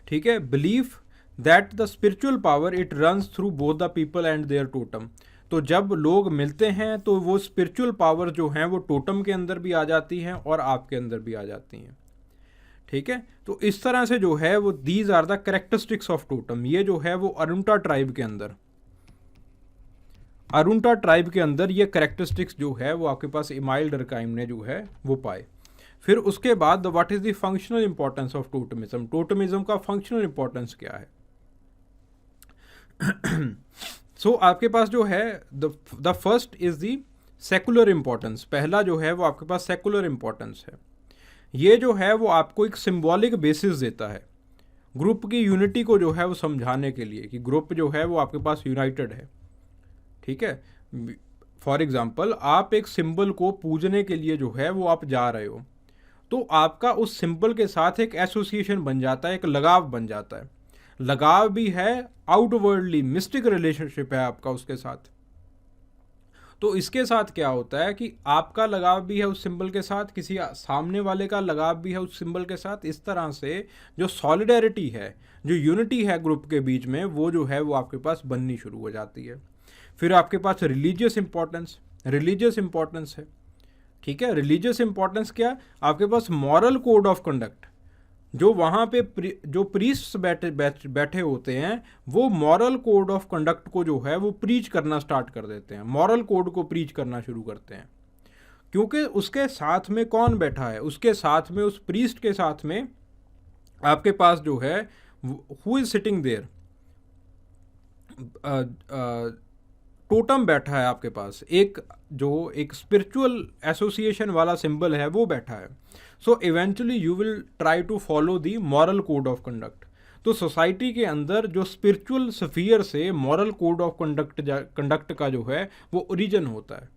ठीक है। Belief that the spiritual power it runs through both the people and their totem, तो जब लोग मिलते हैं तो वो स्पिरिचुअल पावर जो हैं वो टोटम के अंदर भी आ जाती हैं और आपके अंदर भी आ जाती हैं, ठीक है। तो इस तरह से जो है वो these are the characteristics of totem. ये जो है वो अरुंटा ट्राइब के अंदर ये कैरेक्टरिस्टिक्स जो है वो आपके पास इमाइल डरकाइम ने जो है वो पाए। फिर उसके बाद what is the functional importance of totemism, totemism का फंक्शनल इंपॉर्टेंस क्या है। सो आपके पास जो है the first is the secular importance, पहला जो है वो आपके पास सेकुलर इंपॉर्टेंस है। ये जो है वो आपको एक सिंबॉलिक बेसिस देता है ग्रुप की यूनिटी को जो है वो समझाने के लिए कि ग्रुप जो है वो आपके पास यूनाइटेड है, ठीक है। फॉर एग्जाम्पल आप एक सिंबल को पूजने के लिए जो है वो आप जा रहे हो, तो आपका उस सिंबल के साथ एक एसोसिएशन बन जाता है, एक लगाव बन जाता है। लगाव भी है, आउटवर्डली मिस्टिक रिलेशनशिप है आपका उसके साथ। तो इसके साथ क्या होता है कि आपका लगाव भी है उस सिंबल के साथ, किसी सामने वाले का लगाव भी है उस सिंबल के साथ। इस तरह से जो सॉलिडेरिटी है, जो यूनिटी है ग्रुप के बीच में, वो जो है वो आपके पास बननी शुरू हो जाती है। फिर आपके पास रिलीजियस इंपॉर्टेंस है, ठीक है। रिलीजियस इंपॉर्टेंस क्या, आपके पास मॉरल कोड ऑफ कंडक्ट, जो वहाँ पे जो प्रीस्ट बैठे होते हैं वो मॉरल कोड ऑफ कंडक्ट को जो है वो प्रीच करना स्टार्ट कर देते हैं, मॉरल कोड को प्रीच करना शुरू करते हैं। क्योंकि उसके साथ में कौन बैठा है, उसके साथ में, उस प्रीस्ट के साथ में आपके पास जो है who is sitting there, totem बैठा है आपके पास, एक स्पिरिचुअल एसोसिएशन वाला सिंबल है वो बैठा है। So eventually you will try to follow the moral code of conduct. तो सोसाइटी के अंदर जो स्पिरिचुअल स्फीयर से मॉरल कोड ऑफ कंडक्ट का जो है वो ओरिजिन होता है।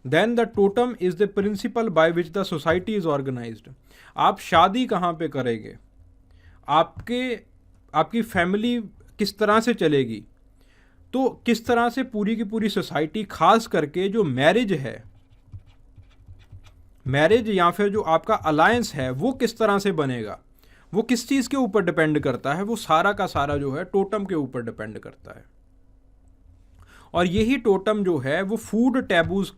Then the totem is the principle by which the society is organised. आप शादी कहाँ पे करेंगे, आपकी फैमिली किस तरह से चलेगी, तो किस तरह से पूरी की पूरी सोसाइटी, खास करके जो मैरिज है, मैरिज या फिर जो आपका अलायंस है वो किस तरह से बनेगा, वो किस चीज़ के ऊपर डिपेंड करता है, वो सारा का सारा जो है टोटम के ऊपर डिपेंड करता है। और यही टोटम जो है वो फूड टैबूज़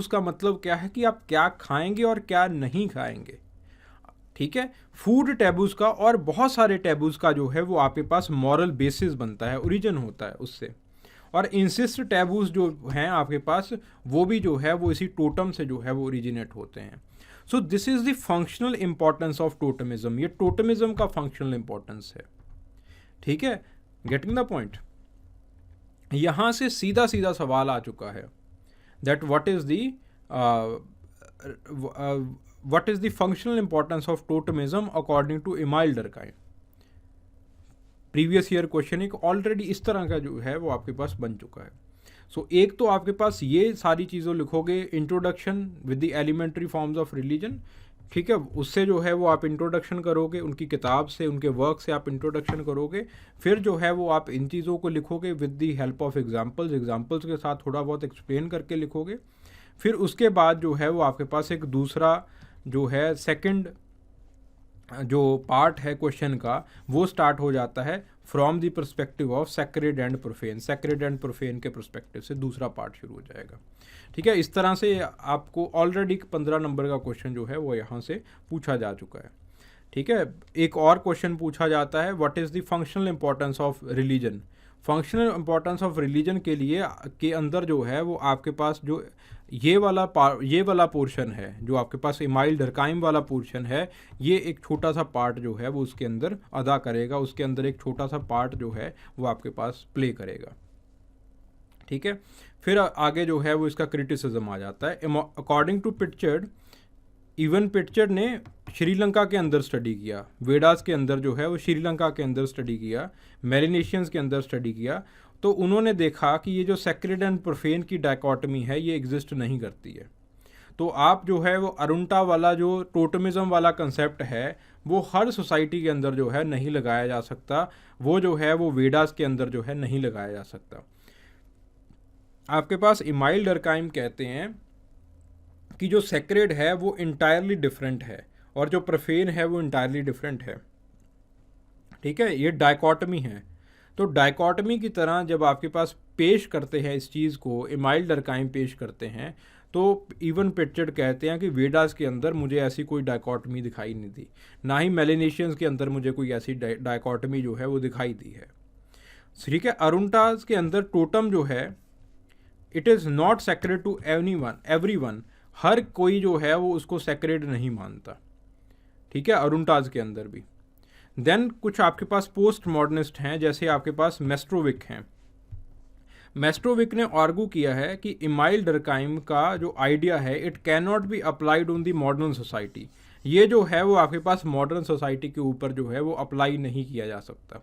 का मतलब क्या है कि आप क्या खाएंगे और क्या नहीं खाएंगे, ठीक है। फूड टैबूज़ का और बहुत सारे टैबूज़ का जो है वो आपके पास मॉरल बेसिस बनता है, ओरिजिन होता है उससे। और इंसिस्ट टैबूज जो हैं आपके पास वो भी जो है वो इसी टोटम से जो है वो ओरिजिनेट होते हैं। So this is the functional importance of totemism, ये टोटमिज्म का फंक्शनल इंपॉर्टेंस है। ठीक है, गेटिंग द पॉइंट। यहाँ से सीधा सीधा सवाल आ चुका है that what is the functional importance of totemism according to Emile Durkheim. Previous year question एक ऑलरेडी इस तरह का जो है वो आपके पास बन चुका है। सो एक तो आपके पास ये सारी चीज़ों लिखोगे, introduction with the elementary forms of religion, ठीक है, उससे जो है वो आप इंट्रोडक्शन करोगे, उनकी किताब से, उनके वर्क से आप इंट्रोडक्शन करोगे। फिर जो है वो आप इन चीज़ों को लिखोगे with the help of examples के साथ थोड़ा बहुत एक्सप्लेन करके लिखोगे। फिर उसके बाद जो है वो आपके पास एक दूसरा जो है सेकंड जो पार्ट है क्वेश्चन का वो स्टार्ट हो जाता है from the perspective of sacred and profane. Sacred and profane के परस्पेक्टिव से दूसरा पार्ट शुरू हो जाएगा। ठीक है, इस तरह से आपको ऑलरेडी 15 नंबर का क्वेश्चन जो है वो यहाँ से पूछा जा चुका है। ठीक है, एक और क्वेश्चन पूछा जाता है what is the functional importance of religion. Functional importance of religion के लिए के अंदर जो है वो आपके पास जो ये वाला पोर्शन है जो आपके पास इमाइल डर्काइम वाला पोर्शन है, ये एक छोटा सा पार्ट जो है वो उसके अंदर अदा करेगा, उसके अंदर एक छोटा सा पार्ट जो है वो आपके पास प्ले करेगा। ठीक है, फिर आगे जो है वो इसका क्रिटिसिज्म आ जाता है। अकॉर्डिंग टू पिटचर्ड, इवन पिटचर्ड ने श्रीलंका के अंदर स्टडी किया, वेडास के अंदर जो है वो श्रीलंका के अंदर स्टडी किया, मेलिनेशियंस के अंदर स्टडी किया, तो उन्होंने देखा कि ये जो सेक्रेड एंड प्रोफेन की डायकॉटमी है ये एग्जिस्ट नहीं करती है। तो आप जो है वो अरुंटा वाला जो टोटमिज्म वाला कंसेप्ट है वो हर सोसाइटी के अंदर जो है नहीं लगाया जा सकता, वो जो है वो वेडास के अंदर जो है नहीं लगाया जा सकता। आपके पास इमाइल डर्काइम कहते हैं कि जो सेक्रेड है वो इंटायरली डिफरेंट है और जो प्रोफेन है वो इंटायरली डिफरेंट है। ठीक है, ये डायकॉटमी है। तो डायकॉटमी की तरह जब आपके पास पेश करते हैं इस चीज़ को, इमाइल डर्काइम पेश करते हैं, तो इवन पिटचर्ड कहते हैं कि वेडास के अंदर मुझे ऐसी कोई डायकॉटमी दिखाई नहीं दी, ना ही मेलिनेशियंस के अंदर मुझे कोई ऐसी डायकॉटमी जो है वो दिखाई दी है। ठीक है, अरुंटास के अंदर टोटम जो है it is not sacred to everyone, हर कोई जो है वो उसको सेक्रेड नहीं मानता। ठीक है, अरुंटाज के अंदर भी। देन कुछ आपके पास पोस्ट मॉडर्निस्ट हैं, जैसे आपके पास मेस्ट्रोविक हैं। मेस्ट्रोविक ने आर्गू किया है कि इमाइल डर्काइम का जो आइडिया है it can not be applied on the modern society. ये जो है वो आपके पास मॉडर्न सोसाइटी के ऊपर जो है वो अप्लाई नहीं किया जा सकता,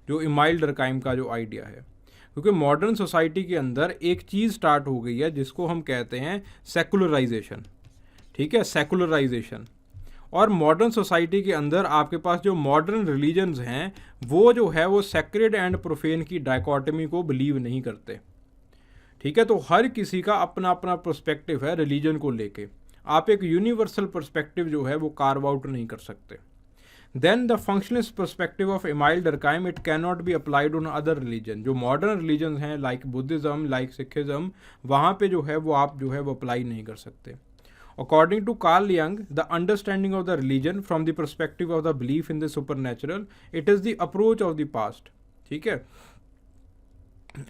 जो इमाइल डर्काइम का जो आइडिया है, क्योंकि मॉडर्न सोसाइटी के अंदर एक चीज़ स्टार्ट हो गई है जिसको हम कहते हैं सेकुलराइजेशन। ठीक है, सेकुलराइजेशन। और मॉडर्न सोसाइटी के अंदर आपके पास जो मॉडर्न रिलीजन्स हैं वो जो है वो सेक्रेड एंड प्रोफेन की डायकॉटमी को बिलीव नहीं करते। ठीक है, तो हर किसी का अपना अपना पर्सपेक्टिव है रिलीजन को लेके, आप एक यूनिवर्सल पर्सपेक्टिव जो है वो कार्व आउट नहीं कर सकते। Then the functionalist perspective of Emile Durkheim it can not be applied on other religion. जो मॉडर्न रिलीजन हैं लाइक बुद्धिज़्म, लाइक सिखिज़्म, वहाँ पे जो है वो आप जो है वो अप्लाई नहीं कर सकते। According to Carl Jung, the understanding of the religion from the perspective of the belief in the supernatural, it is the approach of the past. ठीक है,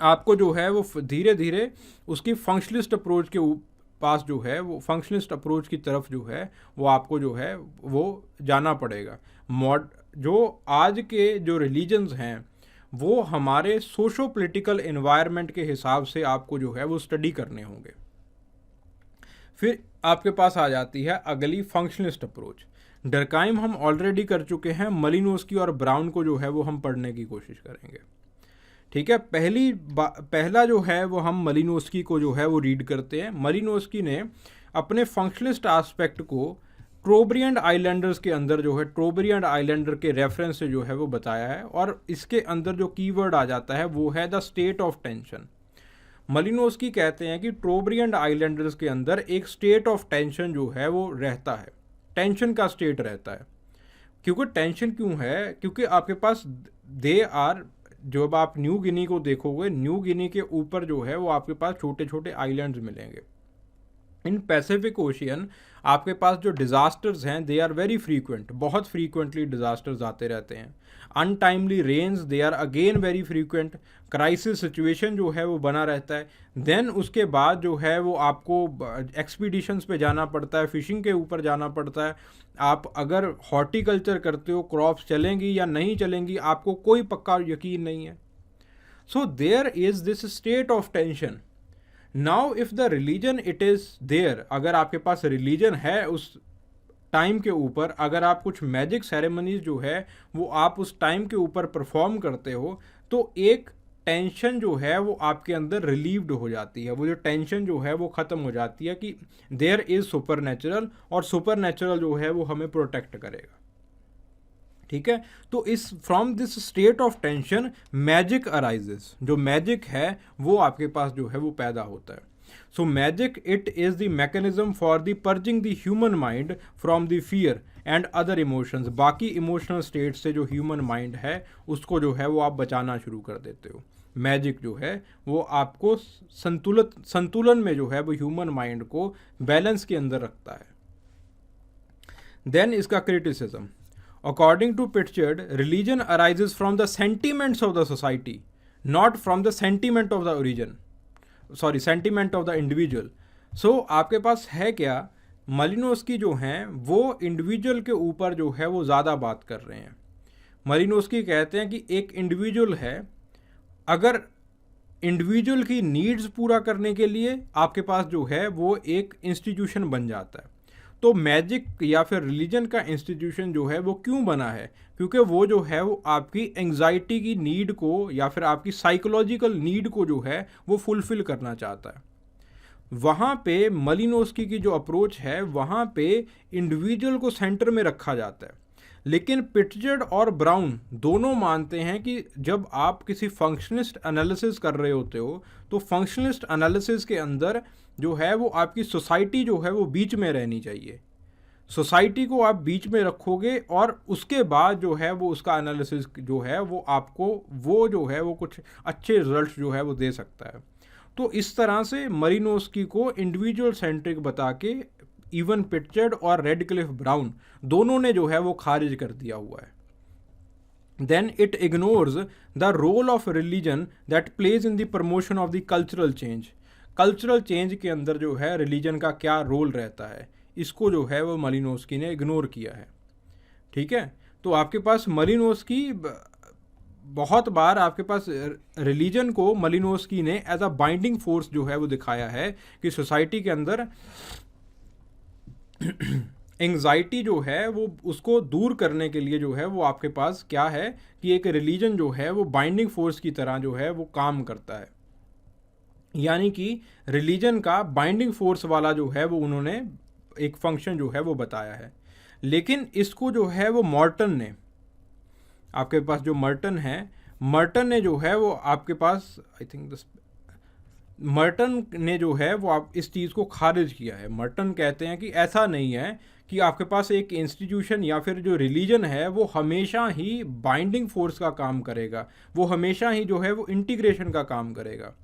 आपको जो है वो धीरे धीरे उसकी फंक्शनलिस्ट अप्रोच के पास जो है वो फंक्शनलिस्ट अप्रोच की तरफ जो है वो आपको जो है वो जाना पड़ेगा। जो आज के जो रिलीजन्स हैं वो हमारे सोशो पोलिटिकल एनवायरनमेंट के हिसाब से आपको जो है वो स्टडी करने होंगे। फिर आपके पास आ जाती है अगली फंक्शनलिस्ट अप्रोच। डर्काइम हम ऑलरेडी कर चुके हैं, मलिनोस्की और ब्राउन को जो है वो हम पढ़ने की कोशिश करेंगे। ठीक है, पहला जो है वो हम मलिनोस्की को जो है वो रीड करते हैं। मलिनोस्की ने अपने फंक्शनलिस्ट एस्पेक्ट को ट्रोब्रियंड आइलैंडर्स के अंदर जो है ट्रोब्रियंड आइलैंडर के रेफरेंस से जो है वो बताया है, और इसके अंदर जो कीवर्ड आ जाता है वो है द स्टेट ऑफ टेंशन। मलिनोस्की कहते हैं कि ट्रोब्रियंड आइलैंडर्स के अंदर एक स्टेट ऑफ टेंशन जो है वो रहता है, टेंशन का स्टेट रहता है। क्योंकि टेंशन क्यों है, क्योंकि आपके पास दे आर, जब आप न्यू गिनी को देखोगे, न्यू गिनी के ऊपर जो है वो आपके पास छोटे छोटे आइलैंड्स मिलेंगे। इन पैसिफिक ओशियन आपके पास जो डिज़ास्टर्स हैं दे आर वेरी फ्रीक्वेंट, बहुत फ्रीक्वेंटली डिज़ास्टर्स आते रहते हैं। Untimely rains they are again very frequent. Crisis situation जो है वो बना रहता है। देन उसके बाद जो है वो आपको एक्सपीडिशंस पे जाना पड़ता है, फिशिंग के ऊपर जाना पड़ता है। आप अगर हॉर्टिकल्चर करते हो, क्रॉप्स चलेंगी या नहीं चलेंगी आपको कोई पक्का यकीन नहीं है। So there is this state of tension. Now if the religion it is there, अगर आपके पास रिलीजन है उस टाइम के ऊपर, अगर आप कुछ मैजिक सेरेमनीज जो है वो आप उस टाइम के ऊपर परफॉर्म करते हो, तो एक टेंशन जो है वो आपके अंदर रिलीव्ड हो जाती है। वो जो टेंशन जो है वो ख़त्म हो जाती है कि देयर इज़ सुपर नेचुरल, और सुपर नेचुरल जो है वो हमें प्रोटेक्ट करेगा। ठीक है, तो इस from this state of tension magic arises, जो मैजिक है वो आपके पास जो है वो पैदा होता है। So magic it is the mechanism for the purging the human mind from the fear and other emotions. बाकी इमोशनल स्टेट से जो ह्यूमन माइंड है उसको जो है वो आप बचाना शुरू कर देते हो। मैजिक जो है वो आपको संतुलन में जो है वो ह्यूमन माइंड को बैलेंस के अंदर रखता है। देन इसका criticism, according to Pritchard, religion arises from the sentiments of the society, not from the sentiment of the sentiment of the individual. So आपके पास है क्या, मलिनोस्की जो हैं वो इंडिविजुअल के ऊपर जो है वो ज़्यादा बात कर रहे हैं। मलिनोस्की कहते हैं कि एक इंडिविजुअल है, अगर इंडिविजुअल की नीड्स पूरा करने के लिए आपके पास जो है वो एक इंस्टीट्यूशन बन जाता है। तो मैजिक या फिर रिलीजन का इंस्टीट्यूशन जो है वो क्यों बना है, क्योंकि वो जो है वो आपकी एंग्जाइटी की नीड को या फिर आपकी साइकोलॉजिकल नीड को जो है वो फुलफ़िल करना चाहता है। वहाँ पे मलिनोस्की की जो अप्रोच है वहाँ पे इंडिविजुअल को सेंटर में रखा जाता है। लेकिन पिटजर्ड और ब्राउन दोनों मानते हैं कि जब आप किसी फंक्शनिस्ट एनालिसिस कर रहे होते हो तो फंक्शनिस्ट एनालिसिस के अंदर जो है वो आपकी सोसाइटी जो है वो बीच में रहनी चाहिए। सोसाइटी को आप बीच में रखोगे और उसके बाद जो है वो उसका एनालिसिस जो है वो आपको वो जो है वो कुछ अच्छे रिजल्ट जो है वो दे सकता है। तो इस तरह से मलिनोस्की को इंडिविजुअल सेंट्रिक बता के इवन पिटचर्ड और रेडक्लिफ ब्राउन दोनों ने जो है वो खारिज कर दिया हुआ है। Then it ignores the role of religion that plays in the promotion of the cultural change. Cultural change के अंदर जो है रिलीजन का क्या रोल रहता है, इसको जो है वो मलिनोस्की ने इग्नोर किया है। ठीक है, तो आपके पास मलिनोस्की बहुत बार आपके पास रिलीजन को मलिनोस्की ने एज अ बाइंडिंग फोर्स जो है वो दिखाया है कि सोसाइटी के अंदर एंग्जाइटी जो है वो उसको दूर करने के लिए जो है वो आपके पास क्या है कि एक रिलीजन जो है वो बाइंडिंग फोर्स की तरह जो है वो काम करता है। यानी कि रिलीजन का बाइंडिंग फोर्स वाला जो है वो उन्होंने एक फंक्शन जो है वो बताया है। लेकिन इसको जो है वो मॉर्टन ने, आपके पास जो मर्टन है, मर्टन ने जो है वो आपके पास आई थिंक मर्टन ने जो है वो आप इस चीज़ को खारिज किया है। मर्टन कहते हैं कि ऐसा नहीं है कि आपके पास एक इंस्टीट्यूशन या फिर जो रिलीजन है वो हमेशा ही बाइंडिंग फोर्स का काम करेगा, वो हमेशा ही जो है वो इंटीग्रेशन का काम करेगा।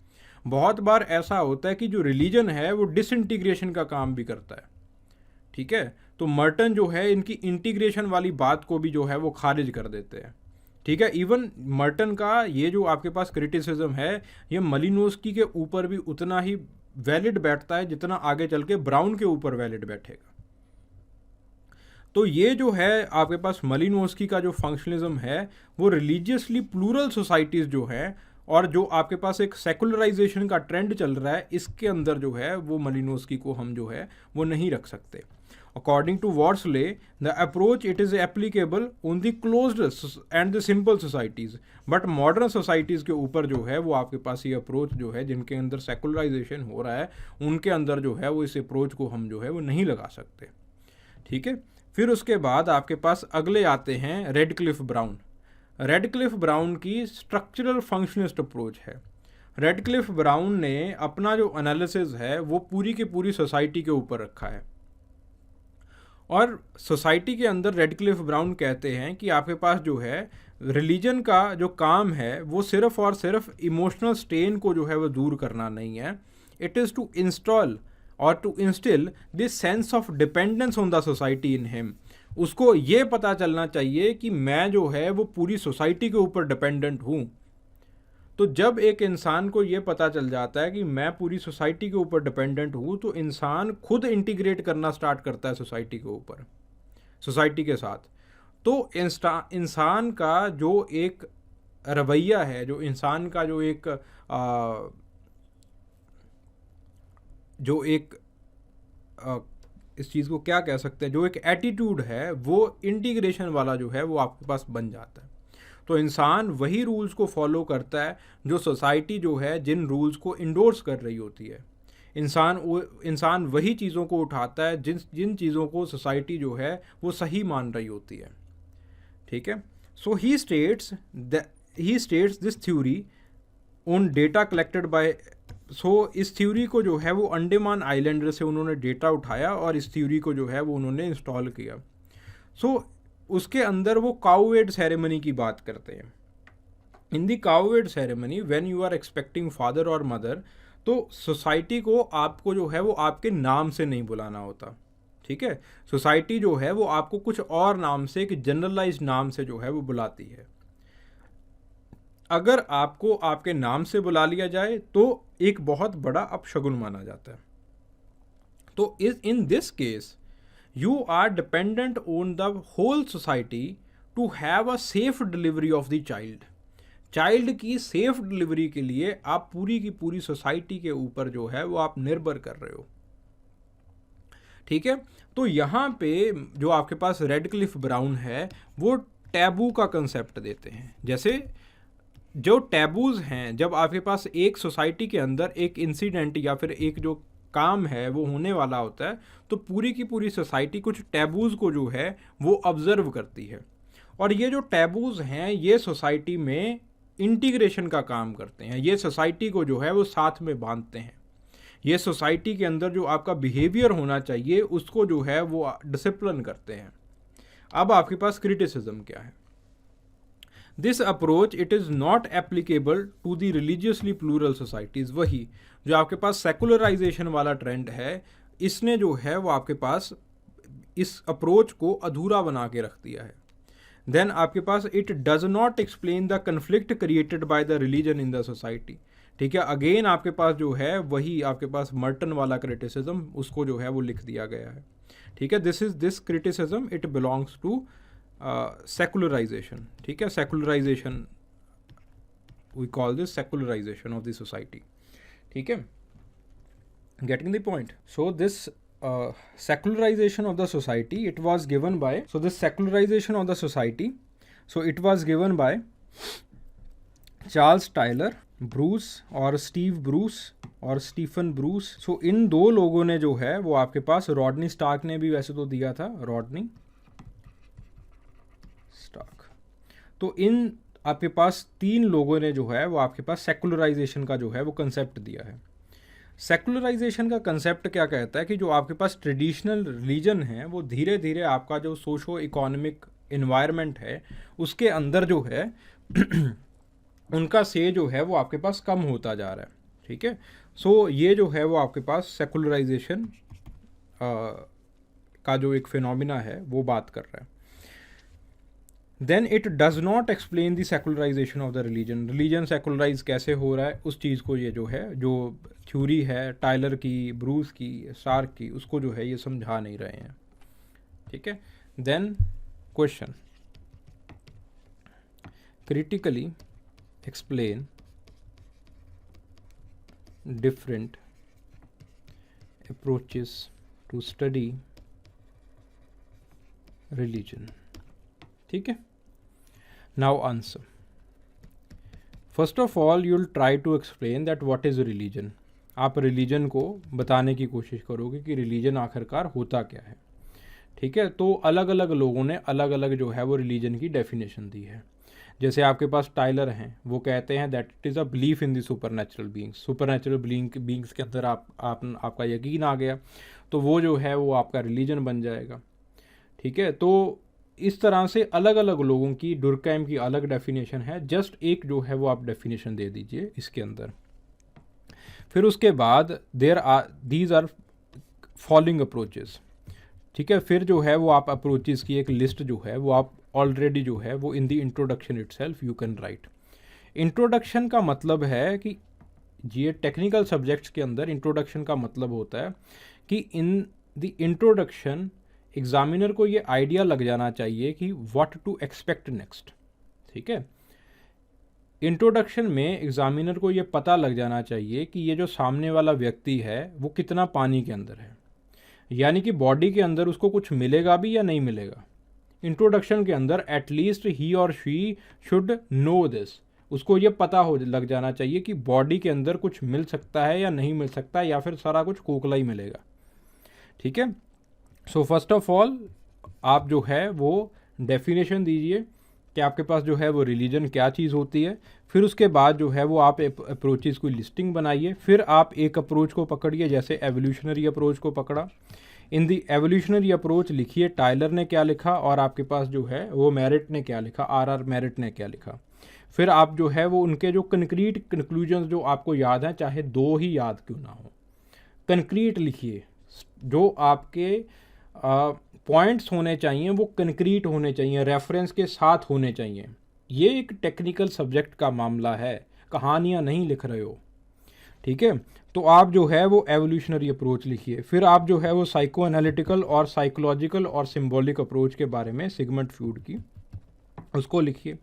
बहुत बार ऐसा होता है कि जो रिलीजन है वो डिसइंटीग्रेशन का काम भी करता है। ठीक है, तो मर्टन जो है इनकी इंटीग्रेशन वाली बात को भी जो है वो खारिज कर देते हैं। ठीक है, इवन मर्टन का ये जो आपके पास क्रिटिसिज्म है ये मलिनोस्की के ऊपर भी उतना ही वैलिड बैठता है जितना आगे चल के ब्राउन के ऊपर वैलिड बैठेगा। तो ये जो है आपके पास मलिनोस्की का जो फंक्शनलिज्म है वो रिलीजियसली प्लूरल सोसाइटीज़ जो है और जो आपके पास एक सेकुलराइजेशन का ट्रेंड चल रहा है इसके अंदर जो है वो मलिनोस्की को हम जो है वो नहीं रख सकते। According to Worsley, the approach it is applicable on the closed and the simple societies, but modern societies के ऊपर जो है वो आपके पास ये अप्रोच जो है जिनके अंदर सेकुलराइजेशन हो रहा है उनके अंदर जो है वो इस अप्रोच को हम जो है वो नहीं लगा सकते। ठीक है, फिर उसके बाद आपके पास अगले आते हैं रेडक्लिफ ब्राउन। रेडक्लिफ ब्राउन की स्ट्रक्चरल फंक्शनिस्ट अप्रोच है। रेडक्लिफ ब्राउन ने अपना जो एनालिसिस है वो पूरी की पूरी सोसाइटी के ऊपर रखा है और सोसाइटी के अंदर रेडक्लिफ ब्राउन कहते हैं कि आपके पास जो है रिलीजन का जो काम है वो सिर्फ और सिर्फ इमोशनल स्ट्रेन को जो है वो दूर करना नहीं है, इट इज़ टू इंस्टॉल और to instil this sense of dependence on the society in him. उसको ये पता चलना चाहिए कि मैं जो है वो पूरी सोसाइटी के ऊपर डिपेंडेंट हूँ। तो जब एक इंसान को ये पता चल जाता है कि मैं पूरी सोसाइटी के ऊपर डिपेंडेंट हूँ, तो इंसान खुद इंटीग्रेट करना स्टार्ट करता है सोसाइटी के ऊपर, सोसाइटी के साथ। तो इंसान का जो एक रवैया है, जो इंसान का जो एक इस चीज़ को क्या कह सकते हैं, जो एक एटीट्यूड है, वो इंटीग्रेशन वाला जो है वो आपके पास बन जाता है। तो इंसान वही रूल्स को फॉलो करता है जो सोसाइटी जो है जिन रूल्स को इंडोर्स कर रही होती है। इंसान वही चीज़ों को उठाता है जिन चीज़ों को सोसाइटी जो है वो सही मान रही होती है। ठीक है। So he states this theory on data collected by. इस थ्योरी को जो है वो अंडमान आइलैंडर से उन्होंने डेटा उठाया और इस थ्योरी को जो है वो उन्होंने इंस्टॉल किया। उसके अंदर वो काउवेड सेरेमनी की बात करते हैं। In the couvade ceremony when you are expecting father और मदर, तो सोसाइटी को आपको जो है वो आपके नाम से नहीं बुलाना होता। ठीक है। सोसाइटी जो है वो आपको कुछ और नाम से, एक जनरलाइज्ड नाम से जो है वो बुलाती है। अगर आपको आपके नाम से बुला लिया जाए तो एक बहुत बड़ा अपशगुन माना जाता है। तो in this case you are dependent on the whole society to have a safe delivery of the child। Child की सेफ डिलीवरी के लिए आप पूरी की पूरी सोसाइटी के ऊपर जो है वो आप निर्भर कर रहे हो। ठीक है। तो यहाँ पे जो आपके पास रेडक्लिफ ब्राउन है वो टैबू का कंसेप्ट देते हैं। जैसे जो टैबूज हैं, जब आपके पास एक सोसाइटी के अंदर एक इंसिडेंट या फिर एक जो काम है वो होने वाला होता है, तो पूरी की पूरी सोसाइटी कुछ टैबूज़ को जो है वो ऑब्जर्व करती है। और ये जो टैबूज़ हैं ये सोसाइटी में इंटीग्रेशन का काम करते हैं। ये सोसाइटी को जो है वो साथ में बांधते हैं। ये सोसाइटी के अंदर जो आपका बिहेवियर होना चाहिए उसको जो है वो डिसिप्लिन करते हैं। अब आपके पास क्रिटिसिज्म क्या है? This approach it is not applicable to the religiously plural societies. वही जो आपके पास सेकुलराइजेशन वाला ट्रेंड है, इसने जो है वो आपके पास इस अप्रोच को अधूरा बना के रख दिया है। देन आपके पास it does not explain the conflict created by the religion in the society. ठीक है। अगेन आपके पास जो है वही आपके पास मर्टन वाला क्रिटिसिज्म, उसको जो है वो लिख दिया गया है। ठीक है। This criticism it belongs to secularization. ठीक है। Secularization, we call this secularization of the society. ठीक है। Getting the point. So this secularization of the society, it was given by, so this secularization of the society, so it was given by Charles Tyler, Bruce और Steve Bruce और Stephen Bruce. सो इन दो लोगों ने जो है वो आपके पास, Rodney Stark ने भी वैसे तो दिया था, रॉडनी स्टार्क। तो इन आपके पास तीन लोगों ने जो है वो आपके पास सेकुलराइजेशन का जो है वो कंसेप्ट दिया है। सेकुलराइजेशन का कंसेप्ट क्या कहता है कि जो आपके पास ट्रेडिशनल रिलीजन है वो धीरे धीरे आपका जो सोशो इकोनॉमिक इन्वायरमेंट है उसके अंदर जो है उनका से जो है वो आपके पास कम होता जा रहा है। ठीक है। सो ये जो है वो आपके पास सेकुलराइजेशन का जो एक फिनोमिना है वो बात कर रहा है। Then it does not explain the secularization of the religion. Religion secularize कैसे हो रहा है उस चीज़ को ये जो है, जो थ्योरी है टाइलर की, ब्रूस की, स्टार्क की, उसको जो है ये समझा नहीं रहे हैं। ठीक है। Then question, critically explain different approaches to study religion. ठीक है। Now answer. First of all you will try to explain that what is religion. आप रिलीजन को बताने की कोशिश करोगे कि रिलीजन आखिरकार होता क्या है। ठीक है। तो अलग अलग लोगों ने अलग अलग जो है वो रिलीजन की डेफिनेशन दी है। जैसे आपके पास टाइलर हैं, वो कहते हैं that it is a belief in the super natural beings. Super natural beings के अंदर आपका यकीन आ गया तो वो जो है वो आपका रिलीजन बन जाएगा। ठीक है। तो इस तरह से अलग अलग लोगों की, डुरकैम की अलग डेफिनेशन है। जस्ट एक जो है वो आप डेफिनेशन दे दीजिए इसके अंदर। फिर उसके बाद दीज आर फॉलोइंग अप्रोचेस, ठीक है। फिर जो है वो आप अप्रोचेस की एक लिस्ट जो है वो आप ऑलरेडी जो है वो in the introduction itself you can write. Introduction का मतलब है कि ये टेक्निकल सब्जेक्ट्स के अंदर इंट्रोडक्शन का मतलब होता है कि इन द इंट्रोडक्शन एग्जामिनर को ये आइडिया लग जाना चाहिए कि व्हाट टू एक्सपेक्ट नेक्स्ट, ठीक है। इंट्रोडक्शन में एग्जामिनर को ये पता लग जाना चाहिए कि ये जो सामने वाला व्यक्ति है वो कितना पानी के अंदर है, यानी कि बॉडी के अंदर उसको कुछ मिलेगा भी या नहीं मिलेगा। इंट्रोडक्शन के अंदर एटलीस्ट ही और शी शुड नो दिस, उसको ये पता हो लग जाना चाहिए कि बॉडी के अंदर कुछ मिल सकता है या नहीं मिल सकता है, या फिर सारा कुछ खोखला ही मिलेगा, ठीक है। सो फर्स्ट ऑफ ऑल आप जो है वो डेफिनेशन दीजिए कि आपके पास जो है वो रिलीजन क्या चीज़ होती है। फिर उसके बाद जो है वो आप अप्रोचेस की लिस्टिंग बनाइए। फिर आप एक अप्रोच को पकड़िए, जैसे एवोल्यूशनरी अप्रोच को पकड़ा। इन दी एवोल्यूशनरी अप्रोच लिखिए टाइलर ने क्या लिखा और आपके पास जो है वो मेरिट ने क्या लिखा, आर मेरिट ने क्या लिखा। फिर आप जो है वो उनके जो कंक्रीट कंक्लूजन्स जो आपको याद हैं, चाहे 2 ही याद क्यों ना हो, कंक्रीट लिखिए। जो आपके पॉइंट्स होने चाहिए वो कंक्रीट होने चाहिए, रेफरेंस के साथ होने चाहिए। ये एक टेक्निकल सब्जेक्ट का मामला है, कहानियाँ नहीं लिख रहे हो, ठीक है। तो आप जो है वो एवोल्यूशनरी अप्रोच लिखिए। फिर आप जो है वो साइको एनालिटिकल और साइकोलॉजिकल और सिंबॉलिक अप्रोच के बारे में सिगमंड फ्रॉइड की उसको लिखिए।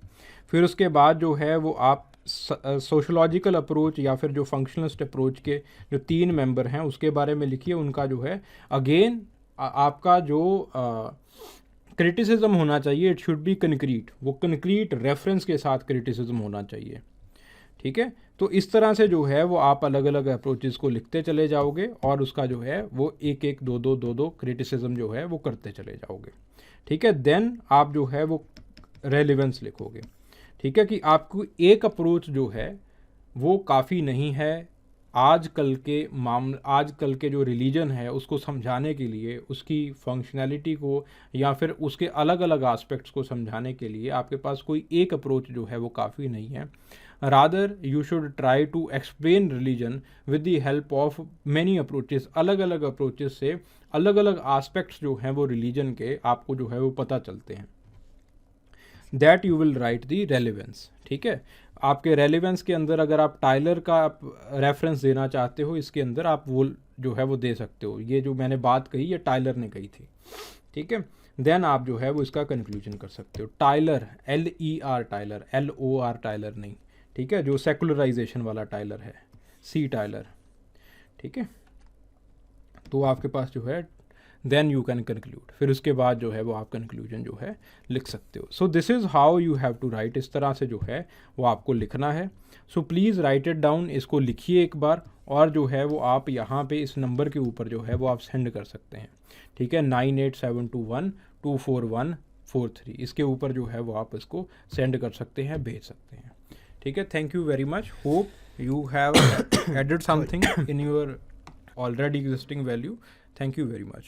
फिर उसके बाद जो है वो आप सोशलॉजिकल अप्रोच या फिर जो फंक्शनलिस्ट अप्रोच के जो 3 मेंबर हैं उसके बारे में लिखिए। उनका जो है अगेन आपका जो क्रिटिसिज्म होना चाहिए, इट शुड बी कंक्रीट, वो कंक्रीट रेफरेंस के साथ क्रिटिसिज्म होना चाहिए, ठीक है। तो इस तरह से जो है वो आप अलग अलग अप्रोचेस को लिखते चले जाओगे और उसका जो है वो एक एक दो दो क्रिटिसिज्म जो है वो करते चले जाओगे, ठीक है। देन आप जो है वो रेलिवेंस लिखोगे, ठीक है, कि आपको एक अप्रोच जो है वो काफ़ी नहीं है। आजकल के जो रिलीजन है उसको समझाने के लिए, उसकी फंक्शनैलिटी को या फिर उसके अलग अलग एस्पेक्ट्स को समझाने के लिए आपके पास कोई एक अप्रोच जो है वो काफ़ी नहीं है। Rather you should try to explain religion with the help of many approaches. अलग अलग अप्रोचेस से अलग अलग एस्पेक्ट्स जो हैं वो रिलीजन के आपको जो है वो पता चलते हैं। That you will write the relevance, ठीक है। आपके रेलिवेंस के अंदर अगर आप टाइलर का रेफरेंस देना चाहते हो, इसके अंदर आप वो जो है वो दे सकते हो। ये जो मैंने बात कही ये टाइलर ने कही थी, ठीक है। देन आप जो है वो इसका कंक्लूजन कर सकते हो। Tylor LER Tylor, LOR Tylor नहीं, ठीक है, जो सेकुलराइजेशन वाला टाइलर है, C टाइलर, ठीक है। तो आपके पास जो है देन यू कैन कंक्लूड। फिर उसके बाद जो है वो आप कंक्लूजन जो है लिख सकते हो। So this is how you have to write, इस तरह से जो है वो आपको लिखना है। So please write it down, इसको लिखिए एक बार, और जो है वो आप यहाँ पे इस नंबर के ऊपर जो है वो आप सेंड कर सकते हैं, ठीक है, 9872124143। इसके ऊपर जो है वो आप इसको सेंड कर सकते हैं, भेज सकते हैं, ठीक है। Thank you very much. Hope you have added something in your already existing value. Thank you very much.